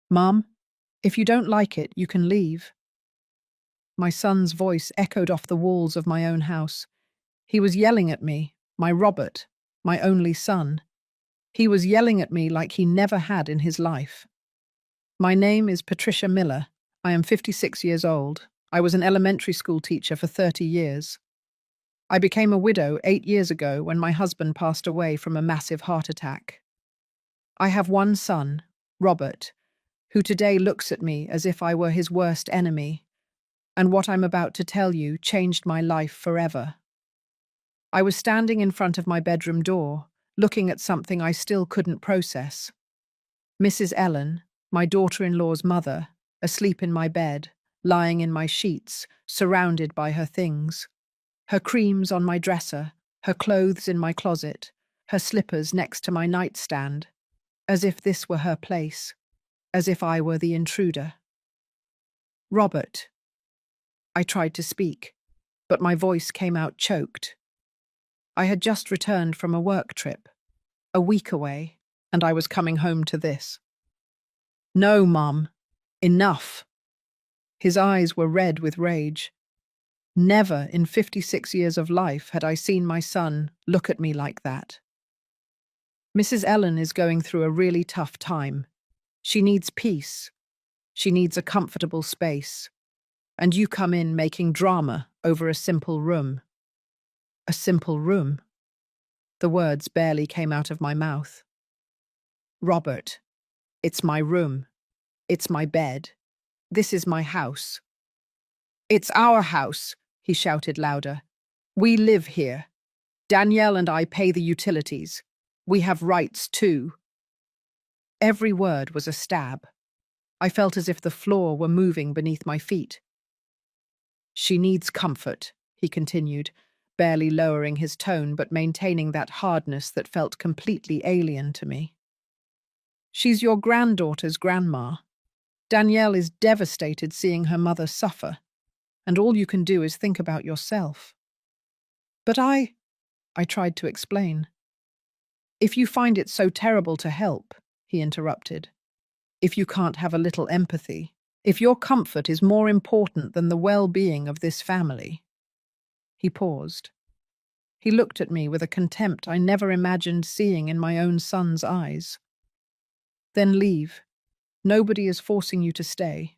Mom, if you don't like it, you can leave. My son's voice echoed off the walls of my own house. He was yelling at me, my Robert, my only son. He was yelling at me like he never had in his life. My name is Patricia Miller. I am 56 years old. I was an elementary school teacher for 30 years. I became a widow 8 years ago when my husband passed away from a massive heart attack. I have one son, Robert, who today looks at me as if I were his worst enemy, and what I'm about to tell you changed my life forever. I was standing in front of my bedroom door, looking at something I still couldn't process. Mrs. Ellen, my daughter-in-law's mother, asleep in my bed, lying in my sheets, surrounded by her things. Her creams on my dresser, her clothes in my closet, her slippers next to my nightstand, as if this were her place, as if I were the intruder. Robert. I tried to speak, but my voice came out choked. I had just returned from a work trip, a week away, and I was coming home to this. No, Mum. Enough. His eyes were red with rage. Never in 56 years of life had I seen my son look at me like that. Mrs. Ellen is going through a really tough time. She needs peace. She needs a comfortable space. And you come in making drama over a simple room. A simple room? The words barely came out of my mouth. Robert, it's my room. It's my bed. This is my house. It's our house, he shouted louder. We live here. Danielle and I pay the utilities. We have rights too. Every word was a stab. I felt as if the floor were moving beneath my feet. She needs comfort, he continued, barely lowering his tone but maintaining that hardness that felt completely alien to me. She's your granddaughter's grandma. Danielle is devastated seeing her mother suffer, and all you can do is think about yourself. But I tried to explain. If you find it so terrible to help, he interrupted, if you can't have a little empathy, if your comfort is more important than the well-being of this family. He paused. He looked at me with a contempt I never imagined seeing in my own son's eyes. Then leave. Nobody is forcing you to stay.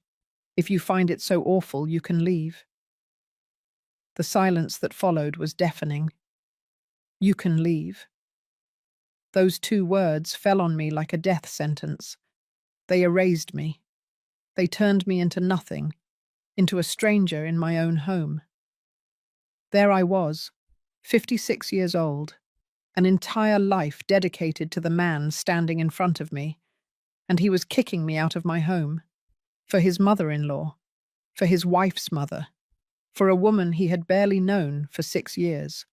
If you find it so awful, you can leave. The silence that followed was deafening. You can leave. Those two words fell on me like a death sentence. They erased me. They turned me into nothing, into a stranger in my own home. There I was, 56 years old, an entire life dedicated to the man standing in front of me, and he was kicking me out of my home, for his mother-in-law, for his wife's mother, for a woman he had barely known for 6 years.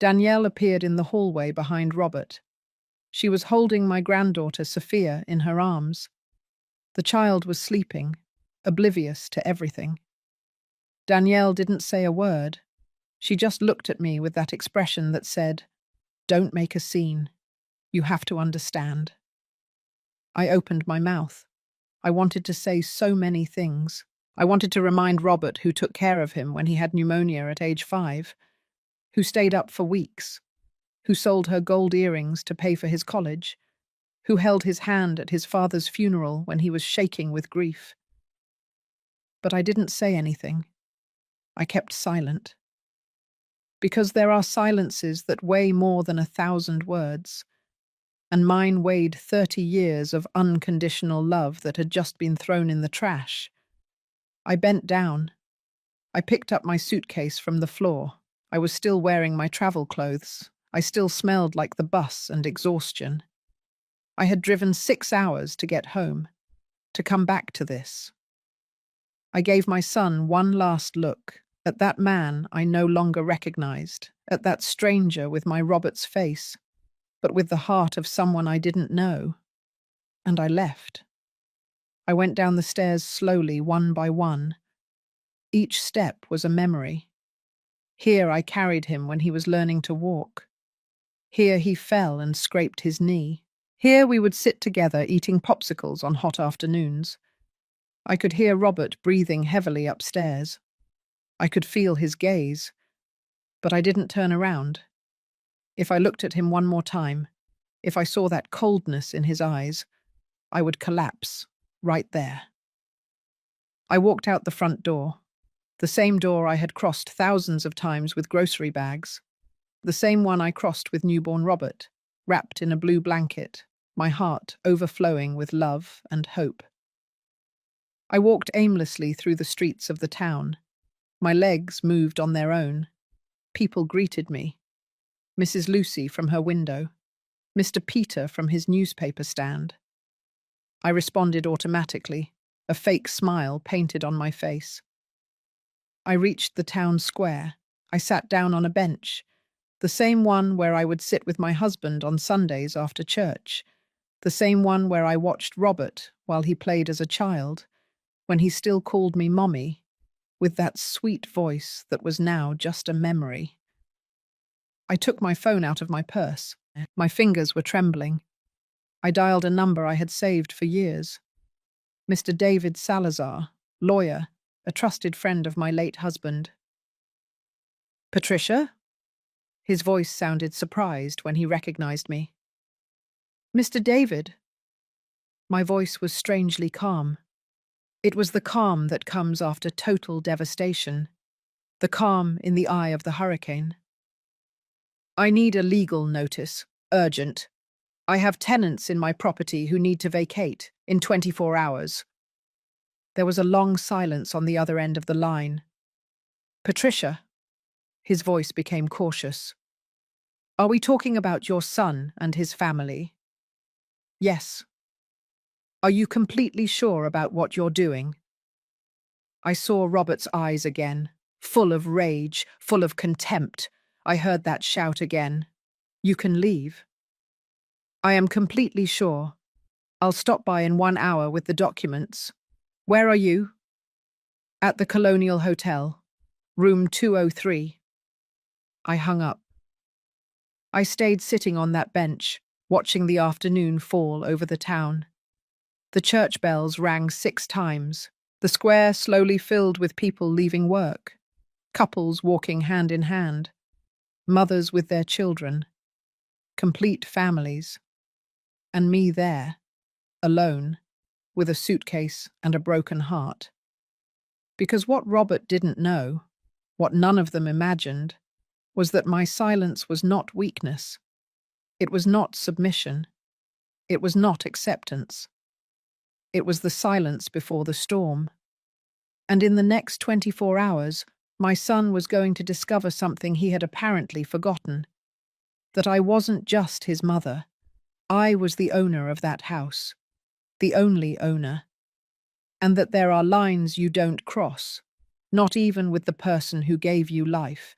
Danielle appeared in the hallway behind Robert. She was holding my granddaughter Sophia in her arms. The child was sleeping, oblivious to everything. Danielle didn't say a word. She just looked at me with that expression that said, "Don't make a scene. You have to understand." I opened my mouth. I wanted to say so many things. I wanted to remind Robert who took care of him when he had pneumonia at age 5, who stayed up for weeks, who sold her gold earrings to pay for his college, who held his hand at his father's funeral when he was shaking with grief. But I didn't say anything. I kept silent. Because there are silences that weigh more than 1,000 words, and mine weighed 30 years of unconditional love that had just been thrown in the trash. I bent down. I picked up my suitcase from the floor. I was still wearing my travel clothes. I still smelled like the bus and exhaustion. I had driven 6 hours to get home, to come back to this. I gave my son one last look, at that man I no longer recognized, at that stranger with my Robert's face, but with the heart of someone I didn't know. And I left. I went down the stairs slowly, one by one. Each step was a memory. Here I carried him when he was learning to walk. Here he fell and scraped his knee. Here we would sit together eating popsicles on hot afternoons. I could hear Robert breathing heavily upstairs. I could feel his gaze, but I didn't turn around. If I looked at him one more time, if I saw that coldness in his eyes, I would collapse right there. I walked out the front door, the same door I had crossed thousands of times with grocery bags, the same one I crossed with newborn Robert, wrapped in a blue blanket, my heart overflowing with love and hope. I walked aimlessly through the streets of the town. My legs moved on their own. People greeted me. Mrs. Lucy from her window, Mr. Peter from his newspaper stand. I responded automatically, a fake smile painted on my face. I reached the town square. I sat down on a bench, the same one where I would sit with my husband on Sundays after church, the same one where I watched Robert while he played as a child, when he still called me Mommy, with that sweet voice that was now just a memory. I took my phone out of my purse. My fingers were trembling. I dialed a number I had saved for years. Mr. David Salazar, lawyer, a trusted friend of my late husband. Patricia? His voice sounded surprised when he recognized me. Mr. David. My voice was strangely calm. It was the calm that comes after total devastation, the calm in the eye of the hurricane. I need a legal notice, urgent. I have tenants in my property who need to vacate in 24 hours. There was a long silence on the other end of the line. Patricia. His voice became cautious. Are we talking about your son and his family? Yes. Are you completely sure about what you're doing? I saw Robert's eyes again, full of rage, full of contempt. I heard that shout again. You can leave. I am completely sure. I'll stop by in 1 hour with the documents. Where are you? At the Colonial Hotel, room 203. I hung up. I stayed sitting on that bench, watching the afternoon fall over the town. The church bells rang 6 times. The square slowly filled with people leaving work, couples walking hand in hand, mothers with their children, complete families, and me there, alone, with a suitcase and a broken heart. Because what Robert didn't know, what none of them imagined, was that my silence was not weakness. It was not submission. It was not acceptance. It was the silence before the storm. And in the next 24 hours, my son was going to discover something he had apparently forgotten. That I wasn't just his mother. I was the owner of that house. The only owner. And that there are lines you don't cross, not even with the person who gave you life.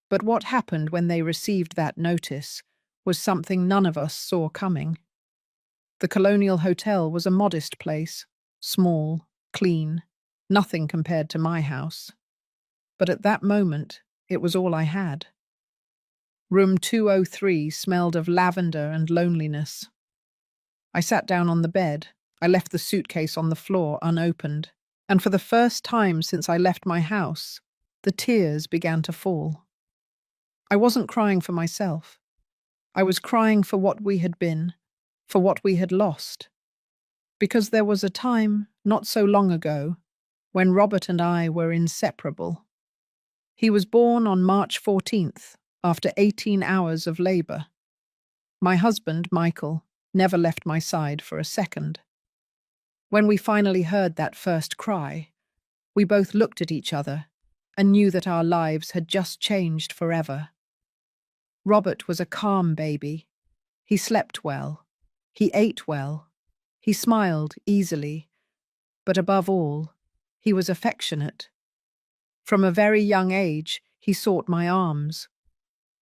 But what happened when they received that notice was something none of us saw coming. The Colonial Hotel was a modest place, small, clean, nothing compared to my house. But at that moment, it was all I had. Room 203 smelled of lavender and loneliness. I sat down on the bed. I left the suitcase on the floor unopened. And for the first time since I left my house, the tears began to fall. I wasn't crying for myself. I was crying for what we had been, for what we had lost. Because there was a time, not so long ago, when Robert and I were inseparable. He was born on March 14th, after 18 hours of labour. My husband, Michael, never left my side for a second. When we finally heard that first cry, we both looked at each other and knew that our lives had just changed forever. Robert was a calm baby. He slept well. He ate well. He smiled easily. But above all, he was affectionate. From a very young age, he sought my arms.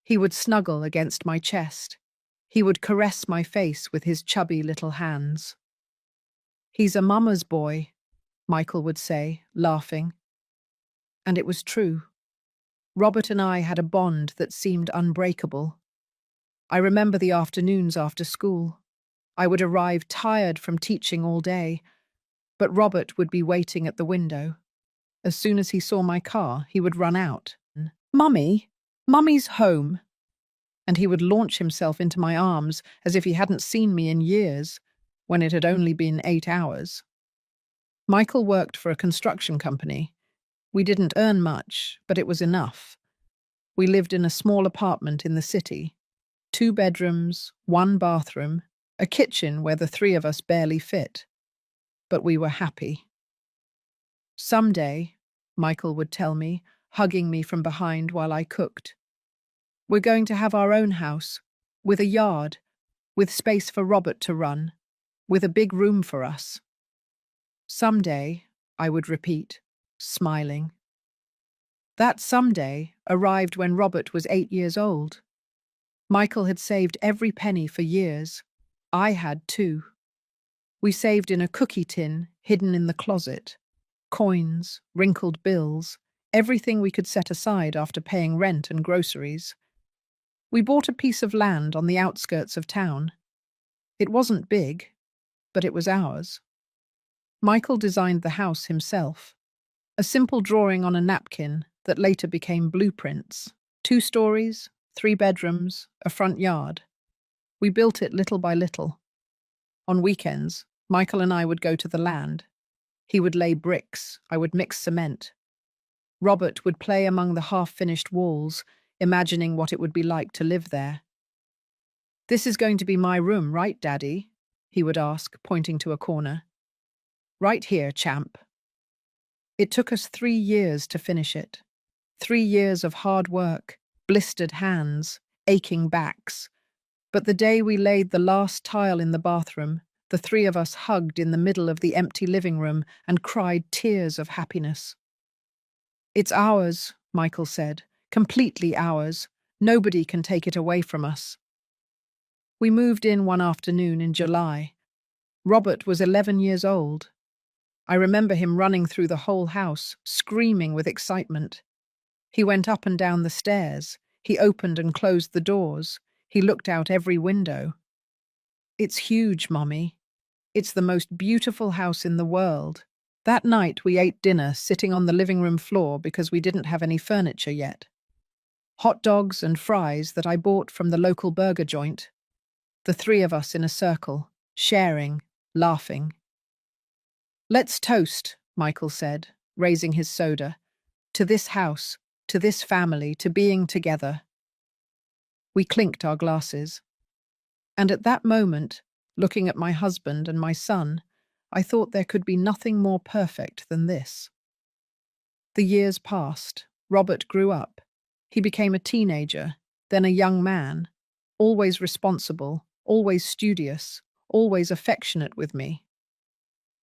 He would snuggle against my chest. He would caress my face with his chubby little hands. He's a mama's boy, Michael would say, laughing. And it was true. Robert and I had a bond that seemed unbreakable. I remember the afternoons after school. I would arrive tired from teaching all day, but Robert would be waiting at the window. As soon as he saw my car, he would run out. "Mummy, Mummy's home." And he would launch himself into my arms as if he hadn't seen me in years, when it had only been 8 hours. Michael worked for a construction company. We didn't earn much, but it was enough. We lived in a small apartment in the city. 2 bedrooms, 1 bathroom, a kitchen where the 3 of us barely fit. But we were happy. "Someday," Michael would tell me, hugging me from behind while I cooked, "we're going to have our own house, with a yard, with space for Robert to run, with a big room for us." "Someday," I would repeat, smiling. That someday arrived when Robert was 8 years old. Michael had saved every penny for years. I had too. We saved in a cookie tin hidden in the closet. Coins, wrinkled bills, everything we could set aside after paying rent and groceries. We bought a piece of land on the outskirts of town. It wasn't big, but it was ours. Michael designed the house himself. A simple drawing on a napkin that later became blueprints. 2 stories, 3 bedrooms, a front yard. We built it little by little. On weekends, Michael and I would go to the land. He would lay bricks, I would mix cement. Robert would play among the half-finished walls, imagining what it would be like to live there. "This is going to be my room, right, Daddy?" he would ask, pointing to a corner. "Right here, champ." It took us 3 years to finish it. 3 years of hard work, blistered hands, aching backs. But the day we laid the last tile in the bathroom, the 3 of us hugged in the middle of the empty living room and cried tears of happiness. "It's ours," Michael said, "completely ours. Nobody can take it away from us." We moved in one afternoon in July. Robert was 11 years old. I remember him running through the whole house, screaming with excitement. He went up and down the stairs. He opened and closed the doors. He looked out every window. "It's huge, Mommy. It's the most beautiful house in the world." That night we ate dinner sitting on the living room floor because we didn't have any furniture yet. Hot dogs and fries that I bought from the local burger joint. The 3 of us in a circle, sharing, laughing. "Let's toast," Michael said, raising his soda. "To this house, to this family, to being together." We clinked our glasses. And at that moment, looking at my husband and my son, I thought there could be nothing more perfect than this. The years passed. Robert grew up. He became a teenager, then a young man, always responsible, always studious, always affectionate with me.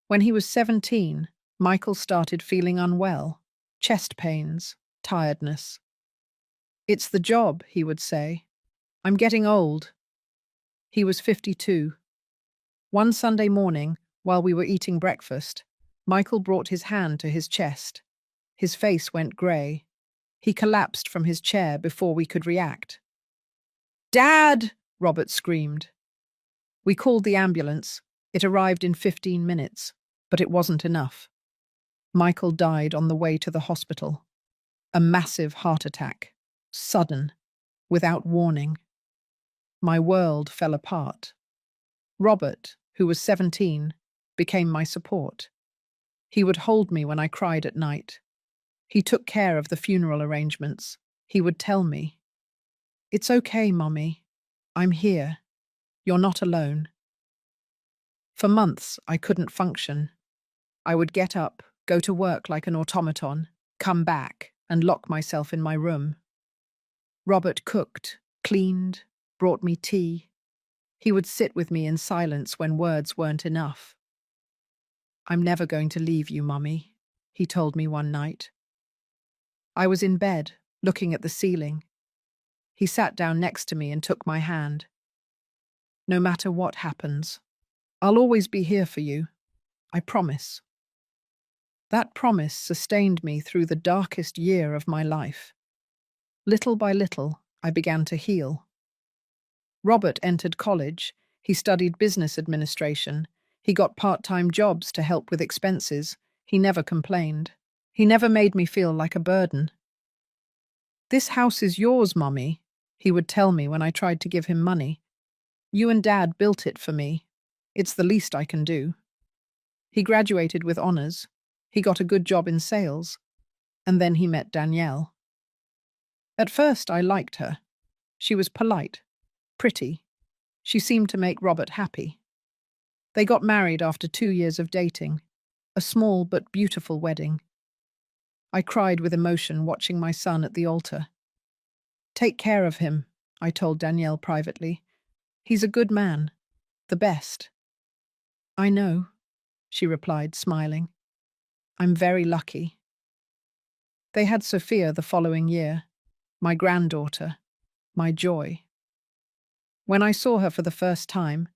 When he was 17, Michael started feeling unwell, chest pains, tiredness. "It's the job," he would say. "I'm getting old." He was 52. One Sunday morning, while we were eating breakfast, Michael brought his hand to his chest. His face went grey. He collapsed from his chair before we could react. "Dad!" Robert screamed. We called the ambulance. It arrived in 15 minutes, but it wasn't enough. Michael died on the way to the hospital. A massive heart attack. Sudden. Without warning. My world fell apart. Robert, who was 17, became my support. He would hold me when I cried at night. He took care of the funeral arrangements. He would tell me, "It's okay, Mommy. I'm here. You're not alone." For months, I couldn't function. I would get up, go to work like an automaton, come back, and lock myself in my room. Robert cooked, cleaned, brought me tea. He would sit with me in silence when words weren't enough. "I'm never going to leave you, Mummy," he told me one night. I was in bed, looking at the ceiling. He sat down next to me and took my hand. "No matter what happens, I'll always be here for you. I promise." That promise sustained me through the darkest year of my life. Little by little, I began to heal. Robert entered college. He studied business administration. He got part-time jobs to help with expenses. He never complained. He never made me feel like a burden. "This house is yours, Mummy," he would tell me when I tried to give him money. "You and Dad built it for me. It's the least I can do." He graduated with honors. He got a good job in sales. And then he met Danielle. At first, I liked her. She was polite, pretty. She seemed to make Robert happy. They got married after 2 years of dating, a small but beautiful wedding. I cried with emotion watching my son at the altar. "Take care of him," I told Danielle privately. "He's a good man, the best." "I know," she replied, smiling. "I'm very lucky." They had Sophia the following year, my granddaughter, my joy. When I saw her for the first time,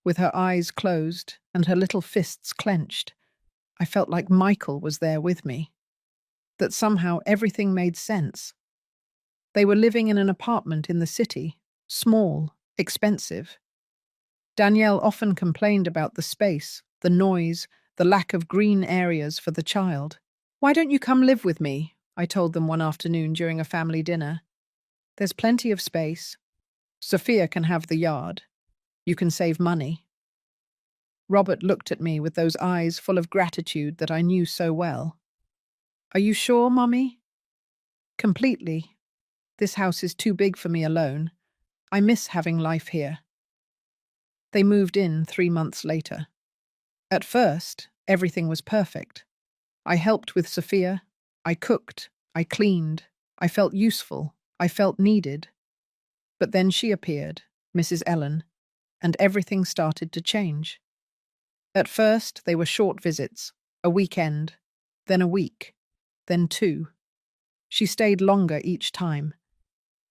with her eyes closed and her little fists clenched, I felt like Michael was there with me, that somehow everything made sense. They were living in an apartment in the city, small, expensive. Danielle often complained about the space, the noise, the lack of green areas for the child. "Why don't you come live with me?" I told them one afternoon during a family dinner. "There's plenty of space. Sophia can have the yard. You can save money." Robert looked at me with those eyes full of gratitude that I knew so well. "Are you sure, Mummy?" "Completely. This house is too big for me alone. I miss having life here." They moved in 3 months later. At first, everything was perfect. I helped with Sophia. I cooked. I cleaned. I felt useful. I felt needed. But then she appeared, Mrs. Ellen, and everything started to change. At first, they were short visits, a weekend, then a week, then 2. She stayed longer each time.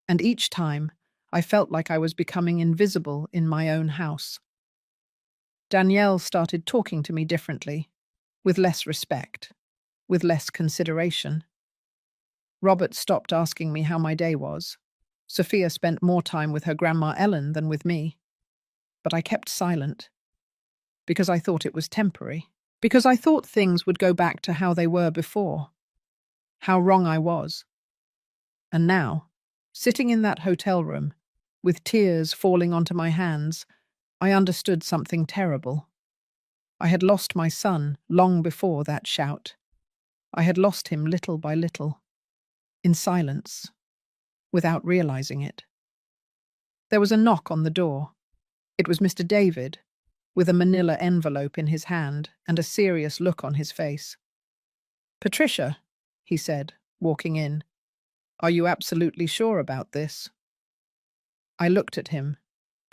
And each time, I felt like I was becoming invisible in my own house. Danielle started talking to me differently, with less respect, with less consideration. Robert stopped asking me how my day was. Sophia spent more time with her grandma Ellen than with me. But I kept silent, because I thought it was temporary, because I thought things would go back to how they were before. How wrong I was. And now, sitting in that hotel room, with tears falling onto my hands, I understood something terrible. I had lost my son long before that shout. I had lost him little by little, in silence, without realizing it. There was a knock on the door. It was Mr. David, with a manila envelope in his hand and a serious look on his face. "Patricia," he said, walking in, "are you absolutely sure about this?" I looked at him.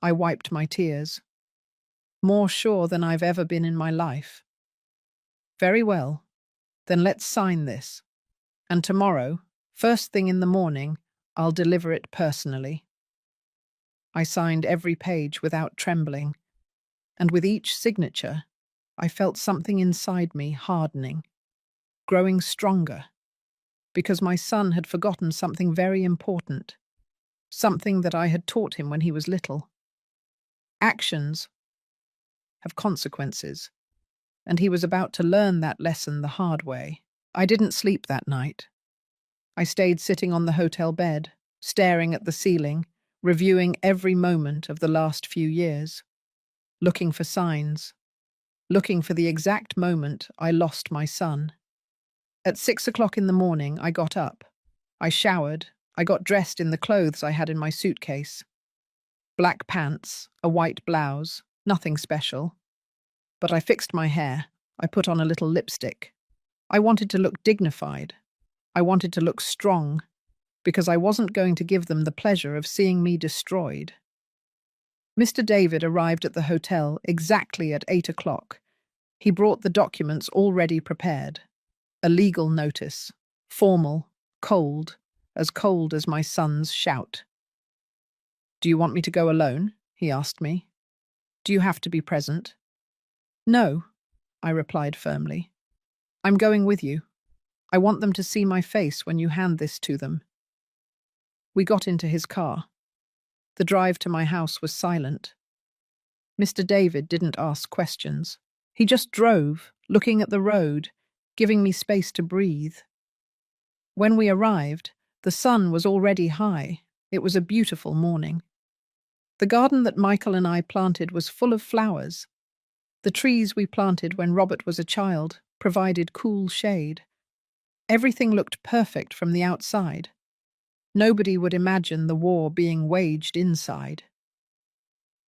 I wiped my tears. More sure than I've ever been in my life. "Very well. Then let's sign this. And tomorrow, first thing in the morning, I'll deliver it personally." I signed every page without trembling, and with each signature, I felt something inside me hardening, growing stronger, because my son had forgotten something very important, something that I had taught him when he was little. Actions have consequences, and he was about to learn that lesson the hard way. I didn't sleep that night. I stayed sitting on the hotel bed, staring at the ceiling, reviewing every moment of the last few years, looking for signs, looking for the exact moment I lost my son. At 6 o'clock in the morning, I got up. I showered. I got dressed in the clothes I had in my suitcase. Black pants, a white blouse, nothing special. But I fixed my hair. I put on a little lipstick. I wanted to look dignified. I wanted to look strong, because I wasn't going to give them the pleasure of seeing me destroyed. Mr. David arrived at the hotel exactly at 8 o'clock. He brought the documents already prepared. A legal notice, formal, cold as my son's shout. "Do you want me to go alone?" he asked me. "Do you have to be present?" "No," I replied firmly. "I'm going with you. I want them to see my face when you hand this to them." We got into his car. The drive to my house was silent. Mr. David didn't ask questions. He just drove, looking at the road, giving me space to breathe. When we arrived, the sun was already high. It was a beautiful morning. The garden that Michael and I planted was full of flowers. The trees we planted when Robert was a child provided cool shade. Everything looked perfect from the outside. Nobody would imagine the war being waged inside.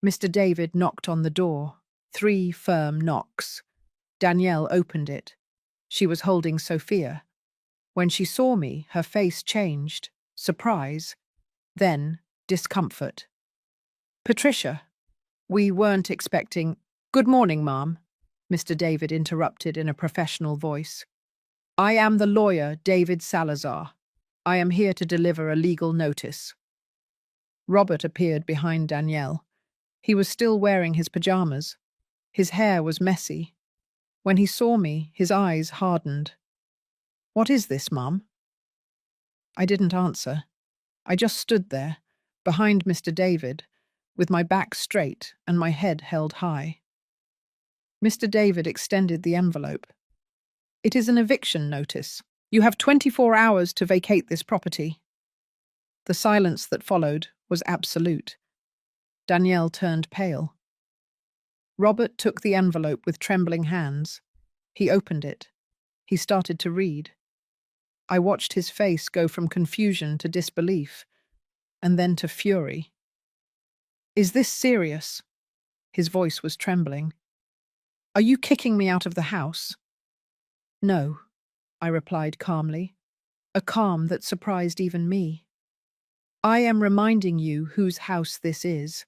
Mr. David knocked on the door. 3 firm knocks. Danielle opened it. She was holding Sophia. When she saw me, her face changed. Surprise. Then discomfort. Patricia, we weren't expecting— Good morning, ma'am, Mr. David interrupted in a professional voice. I am the lawyer, David Salazar. I am here to deliver a legal notice. Robert appeared behind Danielle. He was still wearing his pajamas. His hair was messy. When he saw me, his eyes hardened. What is this, ma'am? I didn't answer. I just stood there, behind Mr. David, with my back straight and my head held high. Mr. David extended the envelope. It is an eviction notice. You have 24 hours to vacate this property. The silence that followed was absolute. Danielle turned pale. Robert took the envelope with trembling hands. He opened it. He started to read. I watched his face go from confusion to disbelief, and then to fury. Is this serious? His voice was trembling. Are you kicking me out of the house? No, I replied calmly, a calm that surprised even me. I am reminding you whose house this is.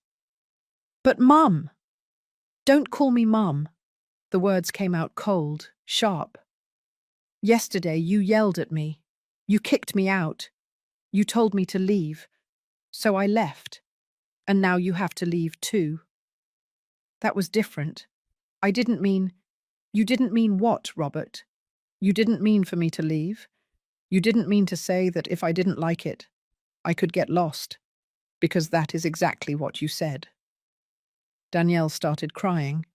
But Mum! Don't call me Mum. The words came out cold, sharp. Yesterday you yelled at me. You kicked me out. You told me to leave. So I left. And now you have to leave too. That was different. I didn't mean— You didn't mean what, Robert? You didn't mean for me to leave? You didn't mean to say that if I didn't like it, I could get lost, because that is exactly what you said. Danielle started crying.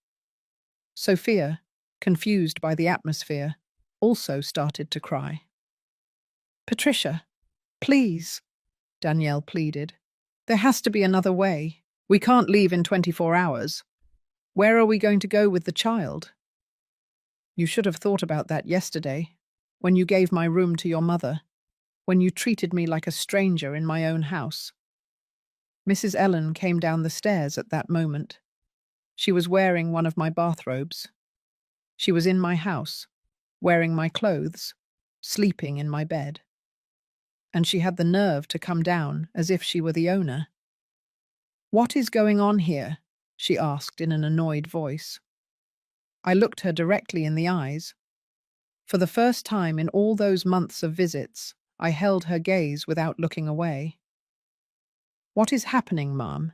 Sophia, confused by the atmosphere, also started to cry. Patricia, please, Danielle pleaded. There has to be another way. We can't leave in 24 hours. Where are we going to go with the child? You should have thought about that yesterday, when you gave my room to your mother, when you treated me like a stranger in my own house. Mrs. Ellen came down the stairs at that moment. She was wearing one of my bathrobes. She was in my house, wearing my clothes, sleeping in my bed. And she had the nerve to come down as if she were the owner. What is going on here? She asked in an annoyed voice. I looked her directly in the eyes. For the first time in all those months of visits, I held her gaze without looking away. What is happening, Ma'am,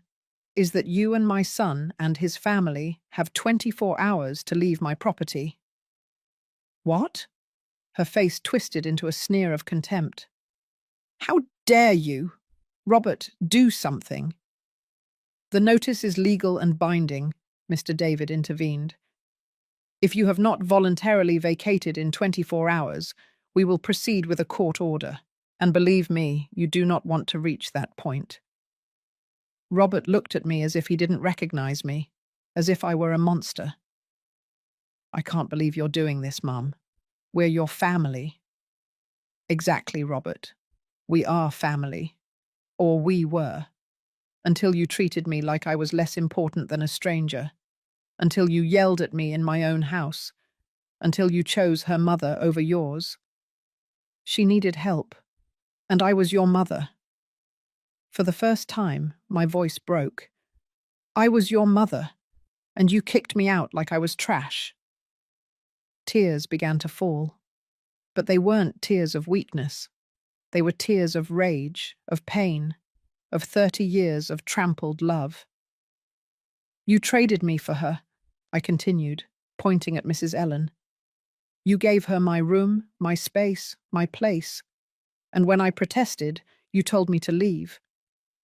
is that you and my son and his family have 24 hours to leave my property. What? Her face twisted into a sneer of contempt. How dare you? Robert, do something. The notice is legal and binding, Mr. David intervened. If you have not voluntarily vacated in 24 hours, we will proceed with a court order. And believe me, you do not want to reach that point. Robert looked at me as if he didn't recognize me, as if I were a monster. I can't believe you're doing this, Mum. We're your family. Exactly, Robert. We are family. Or we were. Until you treated me like I was less important than a stranger. Until you yelled at me in my own house. Until you chose her mother over yours. She needed help. And I was your mother. For the first time, my voice broke. I was your mother, and you kicked me out like I was trash. Tears began to fall. But they weren't tears of weakness. They were tears of rage, of pain, of 30 years of trampled love. You traded me for her, I continued, pointing at Mrs. Ellen. You gave her my room, my space, my place. And when I protested, you told me to leave.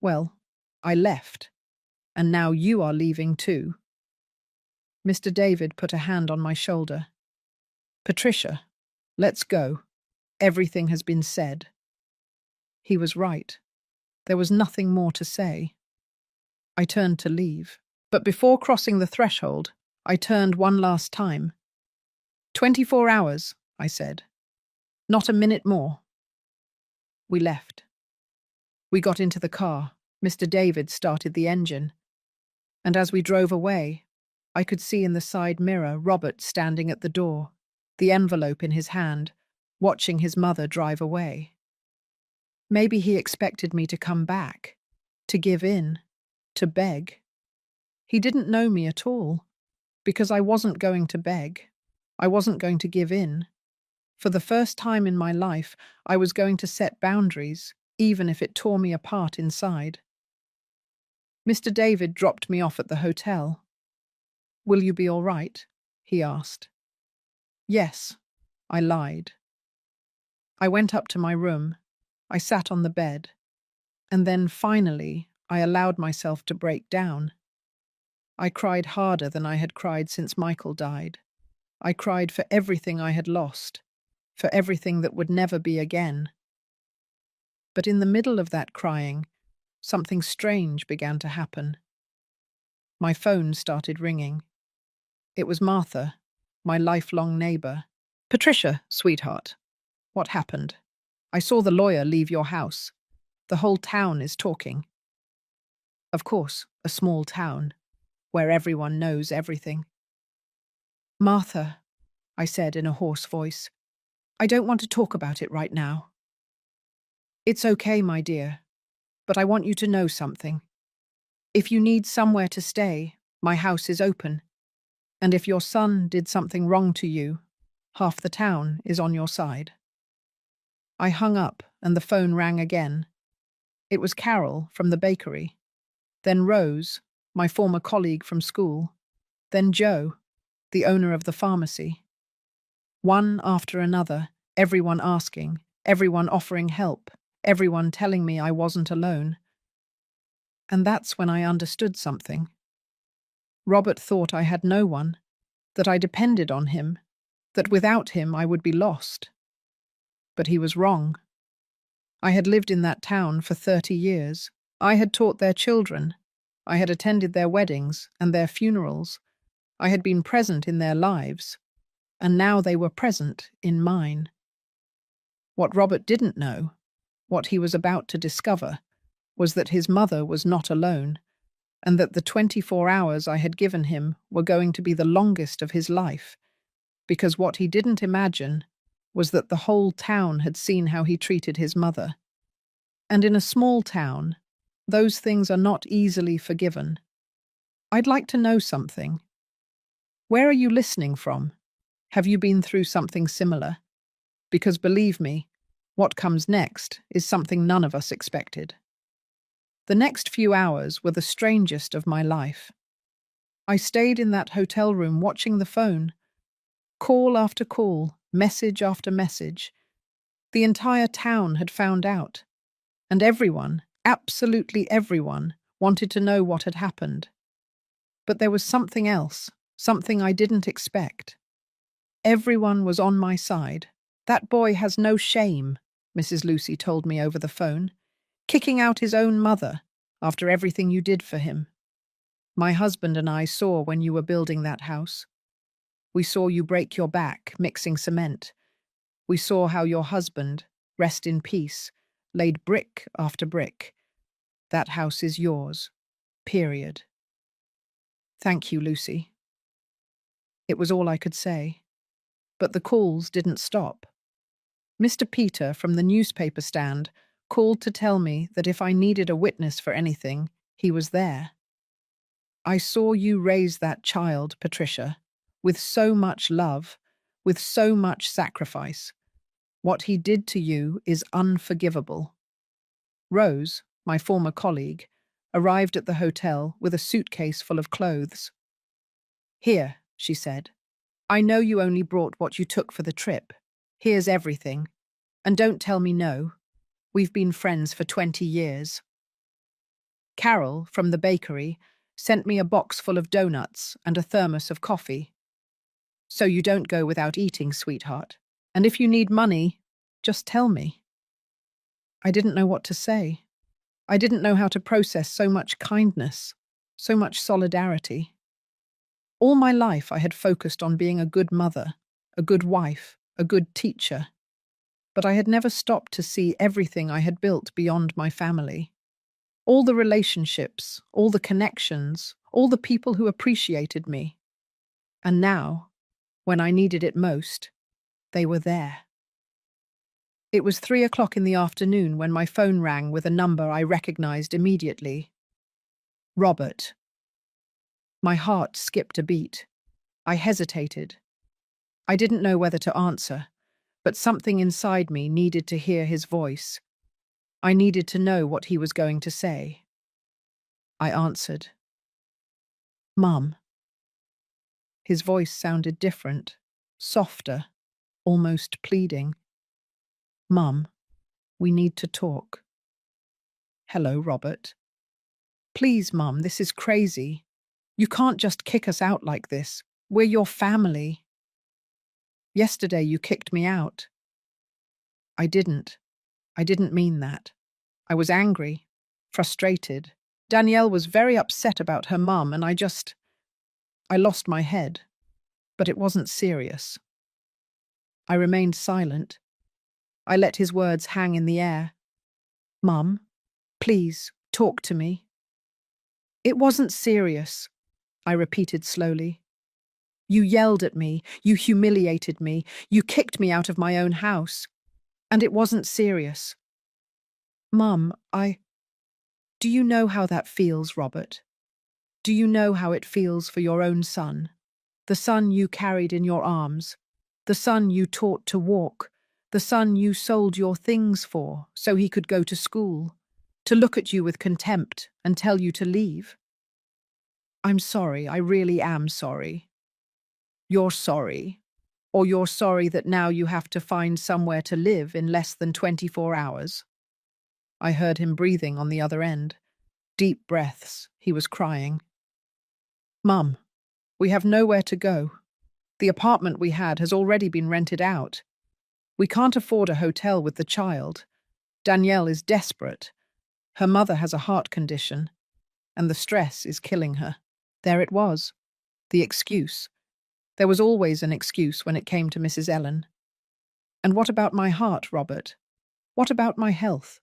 Well, I left. And now you are leaving too. Mr. David put a hand on my shoulder. Patricia, let's go. Everything has been said. He was right. There was nothing more to say. I turned to leave. But before crossing the threshold, I turned one last time. 24 hours, I said. Not a minute more. We left. We got into the car. Mr. David started the engine. And as we drove away, I could see in the side mirror Robert standing at the door, the envelope in his hand, watching his mother drive away. Maybe he expected me to come back, to give in, to beg. He didn't know me at all, because I wasn't going to beg. I wasn't going to give in. For the first time in my life, I was going to set boundaries, even if it tore me apart inside. Mr. David dropped me off at the hotel. Will you be all right? He asked. Yes, I lied. I went up to my room. I sat on the bed. And then finally, I allowed myself to break down. I cried harder than I had cried since Michael died. I cried for everything I had lost, for everything that would never be again. But in the middle of that crying, something strange began to happen. My phone started ringing. It was Martha, my lifelong neighbor. Patricia, sweetheart, what happened? I saw the lawyer leave your house. The whole town is talking. Of course, a small town, where everyone knows everything. Martha, I said in a hoarse voice, I don't want to talk about it right now. It's okay, my dear, but I want you to know something. If you need somewhere to stay, my house is open. And if your son did something wrong to you, half the town is on your side. I hung up and the phone rang again. It was Carol from the bakery. Then Rose, my former colleague from school. Then Joe, the owner of the pharmacy. One after another, everyone asking, everyone offering help, everyone telling me I wasn't alone. And that's when I understood something. Robert thought I had no one, that I depended on him, that without him I would be lost. But he was wrong. I had lived in that town for 30 years. I had taught their children. I had attended their weddings and their funerals. I had been present in their lives, and now they were present in mine. What Robert didn't know, what he was about to discover, was that his mother was not alone, and that the 24 hours I had given him were going to be the longest of his life, because what he didn't imagine was that the whole town had seen how he treated his mother. And in a small town, those things are not easily forgiven. I'd like to know something. Where are you listening from? Have you been through something similar? Because believe me, what comes next is something none of us expected. The next few hours were the strangest of my life. I stayed in that hotel room watching the phone. Call after call, message after message. The entire town had found out. And everyone, absolutely everyone, wanted to know what had happened. But there was something else, something I didn't expect. Everyone was on my side. That boy has no shame, Mrs. Lucy told me over the phone. Kicking out his own mother after everything you did for him. My husband and I saw when you were building that house. We saw you break your back mixing cement. We saw how your husband, rest in peace, laid brick after brick. That house is yours. Period. Thank you, Lucy. It was all I could say. But the calls didn't stop. Mr. Peter from the newspaper stand called to tell me that if I needed a witness for anything, he was there. I saw you raise that child, Patricia, with so much love, with so much sacrifice. What he did to you is unforgivable. Rose, my former colleague, arrived at the hotel with a suitcase full of clothes. Here, she said. I know you only brought what you took for the trip. Here's everything. And don't tell me no. We've been friends for 20 years. Carol, from the bakery, sent me a box full of donuts and a thermos of coffee. So you don't go without eating, sweetheart. And if you need money, just tell me. I didn't know what to say. I didn't know how to process so much kindness, so much solidarity. All my life I had focused on being a good mother, a good wife, a good teacher. But I had never stopped to see everything I had built beyond my family. All the relationships, all the connections, all the people who appreciated me. And now, when I needed it most, they were there. It was 3 o'clock in the afternoon when my phone rang with a number I recognized immediately. Robert. My heart skipped a beat. I hesitated. I didn't know whether to answer, but something inside me needed to hear his voice. I needed to know what he was going to say. I answered. Mum. His voice sounded different, softer, almost pleading. Mum, we need to talk. Hello, Robert. Please, Mum, this is crazy. You can't just kick us out like this. We're your family. Yesterday you kicked me out. I didn't. I didn't mean that. I was angry, frustrated. Danielle was very upset about her mum, and I lost my head. But it wasn't serious. I remained silent. I let his words hang in the air. Mum, please, talk to me. It wasn't serious, I repeated slowly. You yelled at me, you humiliated me, you kicked me out of my own house. And it wasn't serious. Mum, Do you know how that feels, Robert? Do you know how it feels for your own son? The son you carried in your arms, the son you taught to walk, the son you sold your things for so he could go to school, to look at you with contempt and tell you to leave. I'm sorry, I really am sorry. You're sorry. Or you're sorry that now you have to find somewhere to live in less than 24 hours. I heard him breathing on the other end. Deep breaths. He was crying. Mum, we have nowhere to go. The apartment we had has already been rented out. We can't afford a hotel with the child. Danielle is desperate. Her mother has a heart condition, and the stress is killing her. There it was. The excuse. There was always an excuse when it came to Mrs. Ellen. And what about my heart, Robert? What about my health?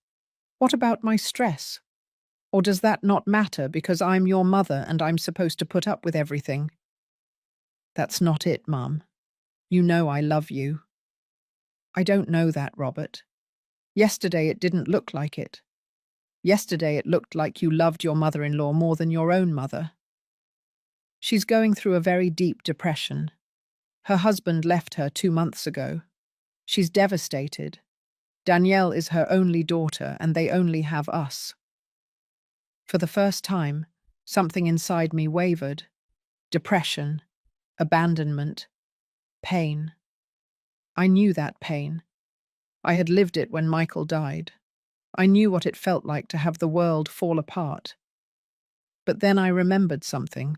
What about my stress? Or does that not matter because I'm your mother and I'm supposed to put up with everything? That's not it, Mum. You know I love you. I don't know that, Robert. Yesterday it didn't look like it. Yesterday it looked like you loved your mother-in-law more than your own mother. She's going through a very deep depression. Her husband left her 2 months ago. She's devastated. Danielle is her only daughter and they only have us. For the first time, something inside me wavered. Depression, abandonment, pain. I knew that pain. I had lived it when Michael died. I knew what it felt like to have the world fall apart. But then I remembered something.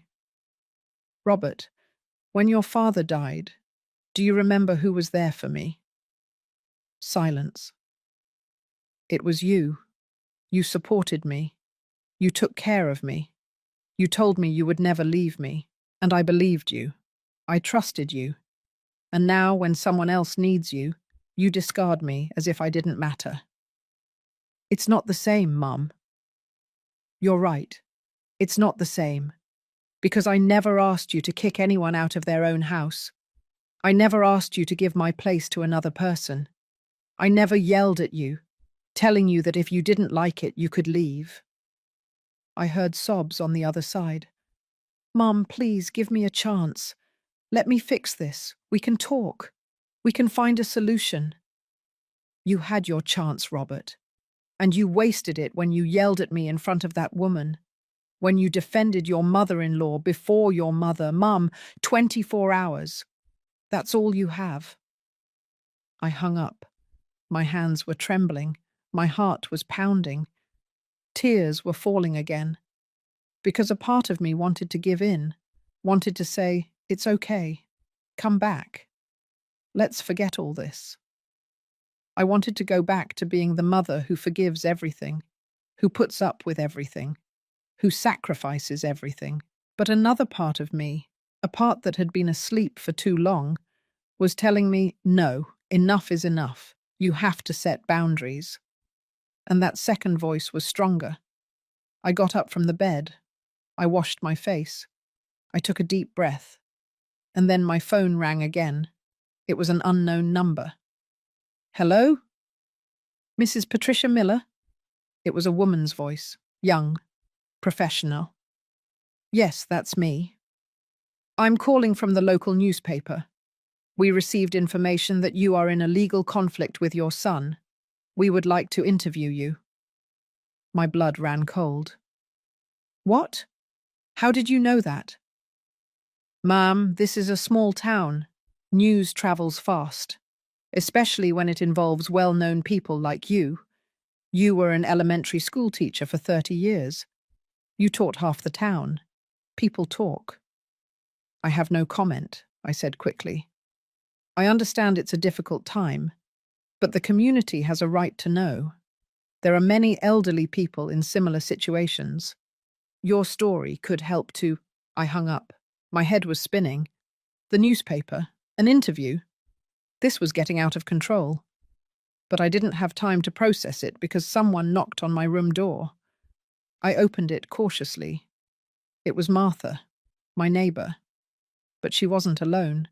Robert, when your father died, do you remember who was there for me? Silence. It was you. You supported me. You took care of me. You told me you would never leave me, and I believed you. I trusted you. And now, when someone else needs you, you discard me as if I didn't matter. It's not the same, Mum. You're right. It's not the same. Because I never asked you to kick anyone out of their own house. I never asked you to give my place to another person. I never yelled at you, telling you that if you didn't like it, you could leave. I heard sobs on the other side. Mum, please give me a chance. Let me fix this. We can talk. We can find a solution. You had your chance, Robert. And you wasted it when you yelled at me in front of that woman. When you defended your mother-in-law before your mother. Mum, 24 hours. That's all you have. I hung up. My hands were trembling. My heart was pounding. Tears were falling again. because a part of me wanted to give in, wanted to say, "It's okay. Come back. Let's forget all this." I wanted to go back to being the mother who forgives everything, who puts up with everything, who sacrifices everything. But another part of me, a part that had been asleep for too long, was telling me, "No, enough is enough. You have to set boundaries." And that second voice was stronger. I got up from the bed. I washed my face. I took a deep breath. And then my phone rang again. It was an unknown number. "Hello? Mrs. Patricia Miller?" It was a woman's voice, young, professional. "Yes, that's me. I'm calling from the local newspaper. We received information that you are in a legal conflict with your son. We would like to interview you." My blood ran cold. "What? How did you know that?" "Ma'am, this is a small town. News travels fast, especially when it involves well-known people like you. You were an elementary school teacher for 30 years. You taught half the town. People talk." "I have no comment," I said quickly. "I understand it's a difficult time, but the community has a right to know. There are many elderly people in similar situations. Your story could help to—" I hung up. My head was spinning. The newspaper, an interview. This was getting out of control. But I didn't have time to process it because someone knocked on my room door. I opened it cautiously. It was Martha, my neighbor. But she wasn't alone.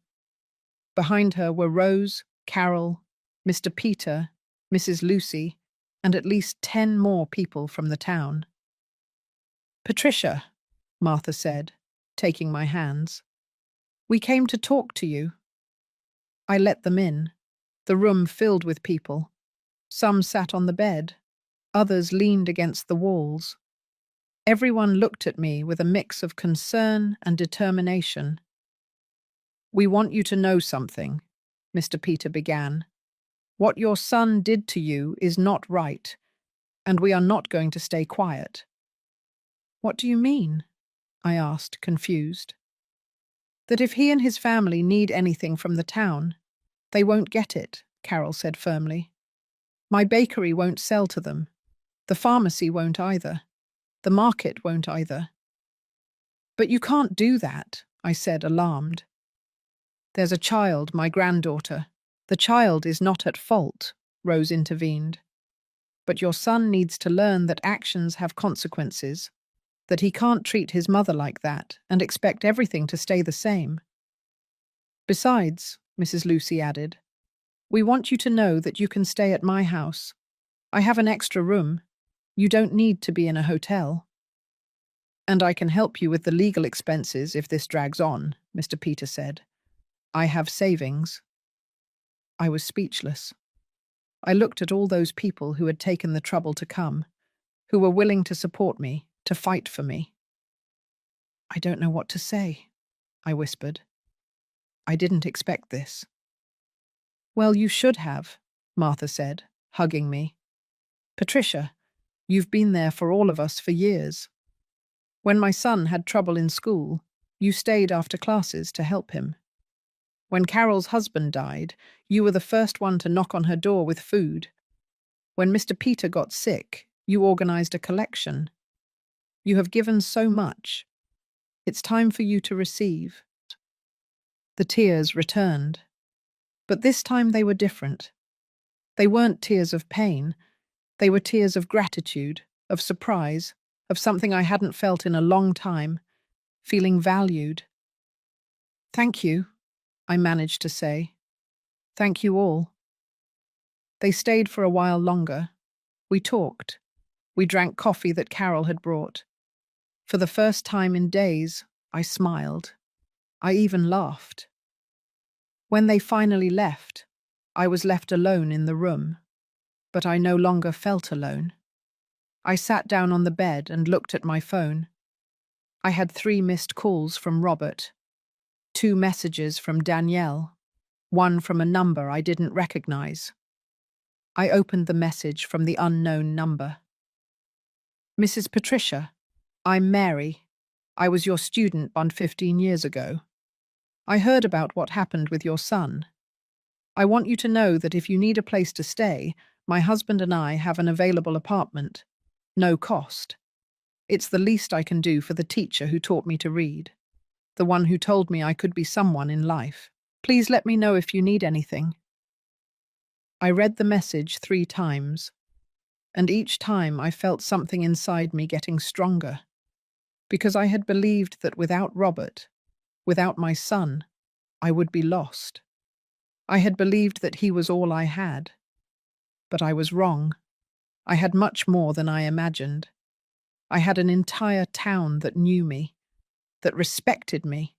Behind her were Rose, Carol, Mr. Peter, Mrs. Lucy, and at least 10 more people from the town. "Patricia," Martha said, taking my hands. "We came to talk to you." I let them in. The room filled with people. Some sat on the bed. Others leaned against the walls. Everyone looked at me with a mix of concern and determination. "We want you to know something," Mr. Peter began. "What your son did to you is not right, and we are not going to stay quiet." "What do you mean?" I asked, confused. "That if he and his family need anything from the town, they won't get it," Carol said firmly. "My bakery won't sell to them. The pharmacy won't either. The market won't either." "But you can't do that," I said, alarmed. "There's a child, my granddaughter. The child is not at fault," Rose intervened. "But your son needs to learn that actions have consequences, that he can't treat his mother like that and expect everything to stay the same. Besides," Mrs. Lucy added, "we want you to know that you can stay at my house. I have an extra room. You don't need to be in a hotel. And I can help you with the legal expenses if this drags on," Mr. Peter said. "I have savings." I was speechless. I looked at all those people who had taken the trouble to come, who were willing to support me, to fight for me. "I don't know what to say," I whispered. "I didn't expect this." "Well, you should have," Martha said, hugging me. "Patricia, you've been there for all of us for years. When my son had trouble in school, you stayed after classes to help him. When Carol's husband died, you were the first one to knock on her door with food. When Mr. Peter got sick, you organized a collection. You have given so much. It's time for you to receive." The tears returned. But this time they were different. They weren't tears of pain. They were tears of gratitude, of surprise, of something I hadn't felt in a long time, feeling valued. "Thank you," I managed to say. "Thank you all." They stayed for a while longer. We talked. We drank coffee that Carol had brought. For the first time in days, I smiled. I even laughed. When they finally left, I was left alone in the room. But I no longer felt alone. I sat down on the bed and looked at my phone. I had 3 missed calls from Robert, 2 messages from Danielle, 1 from a number I didn't recognize. I opened the message from the unknown number. "Mrs. Patricia, I'm Mary. I was your student 15 years ago. I heard about what happened with your son. I want you to know that if you need a place to stay, my husband and I have an available apartment. No cost. It's the least I can do for the teacher who taught me to read, the one who told me I could be someone in life. Please let me know if you need anything. I read the message 3 times, and each time I felt something inside me getting stronger, because I had believed that without Robert, without my son, I would be lost. I had believed that he was all I had. But I was wrong. I had much more than I imagined. I had an entire town that knew me, that respected me,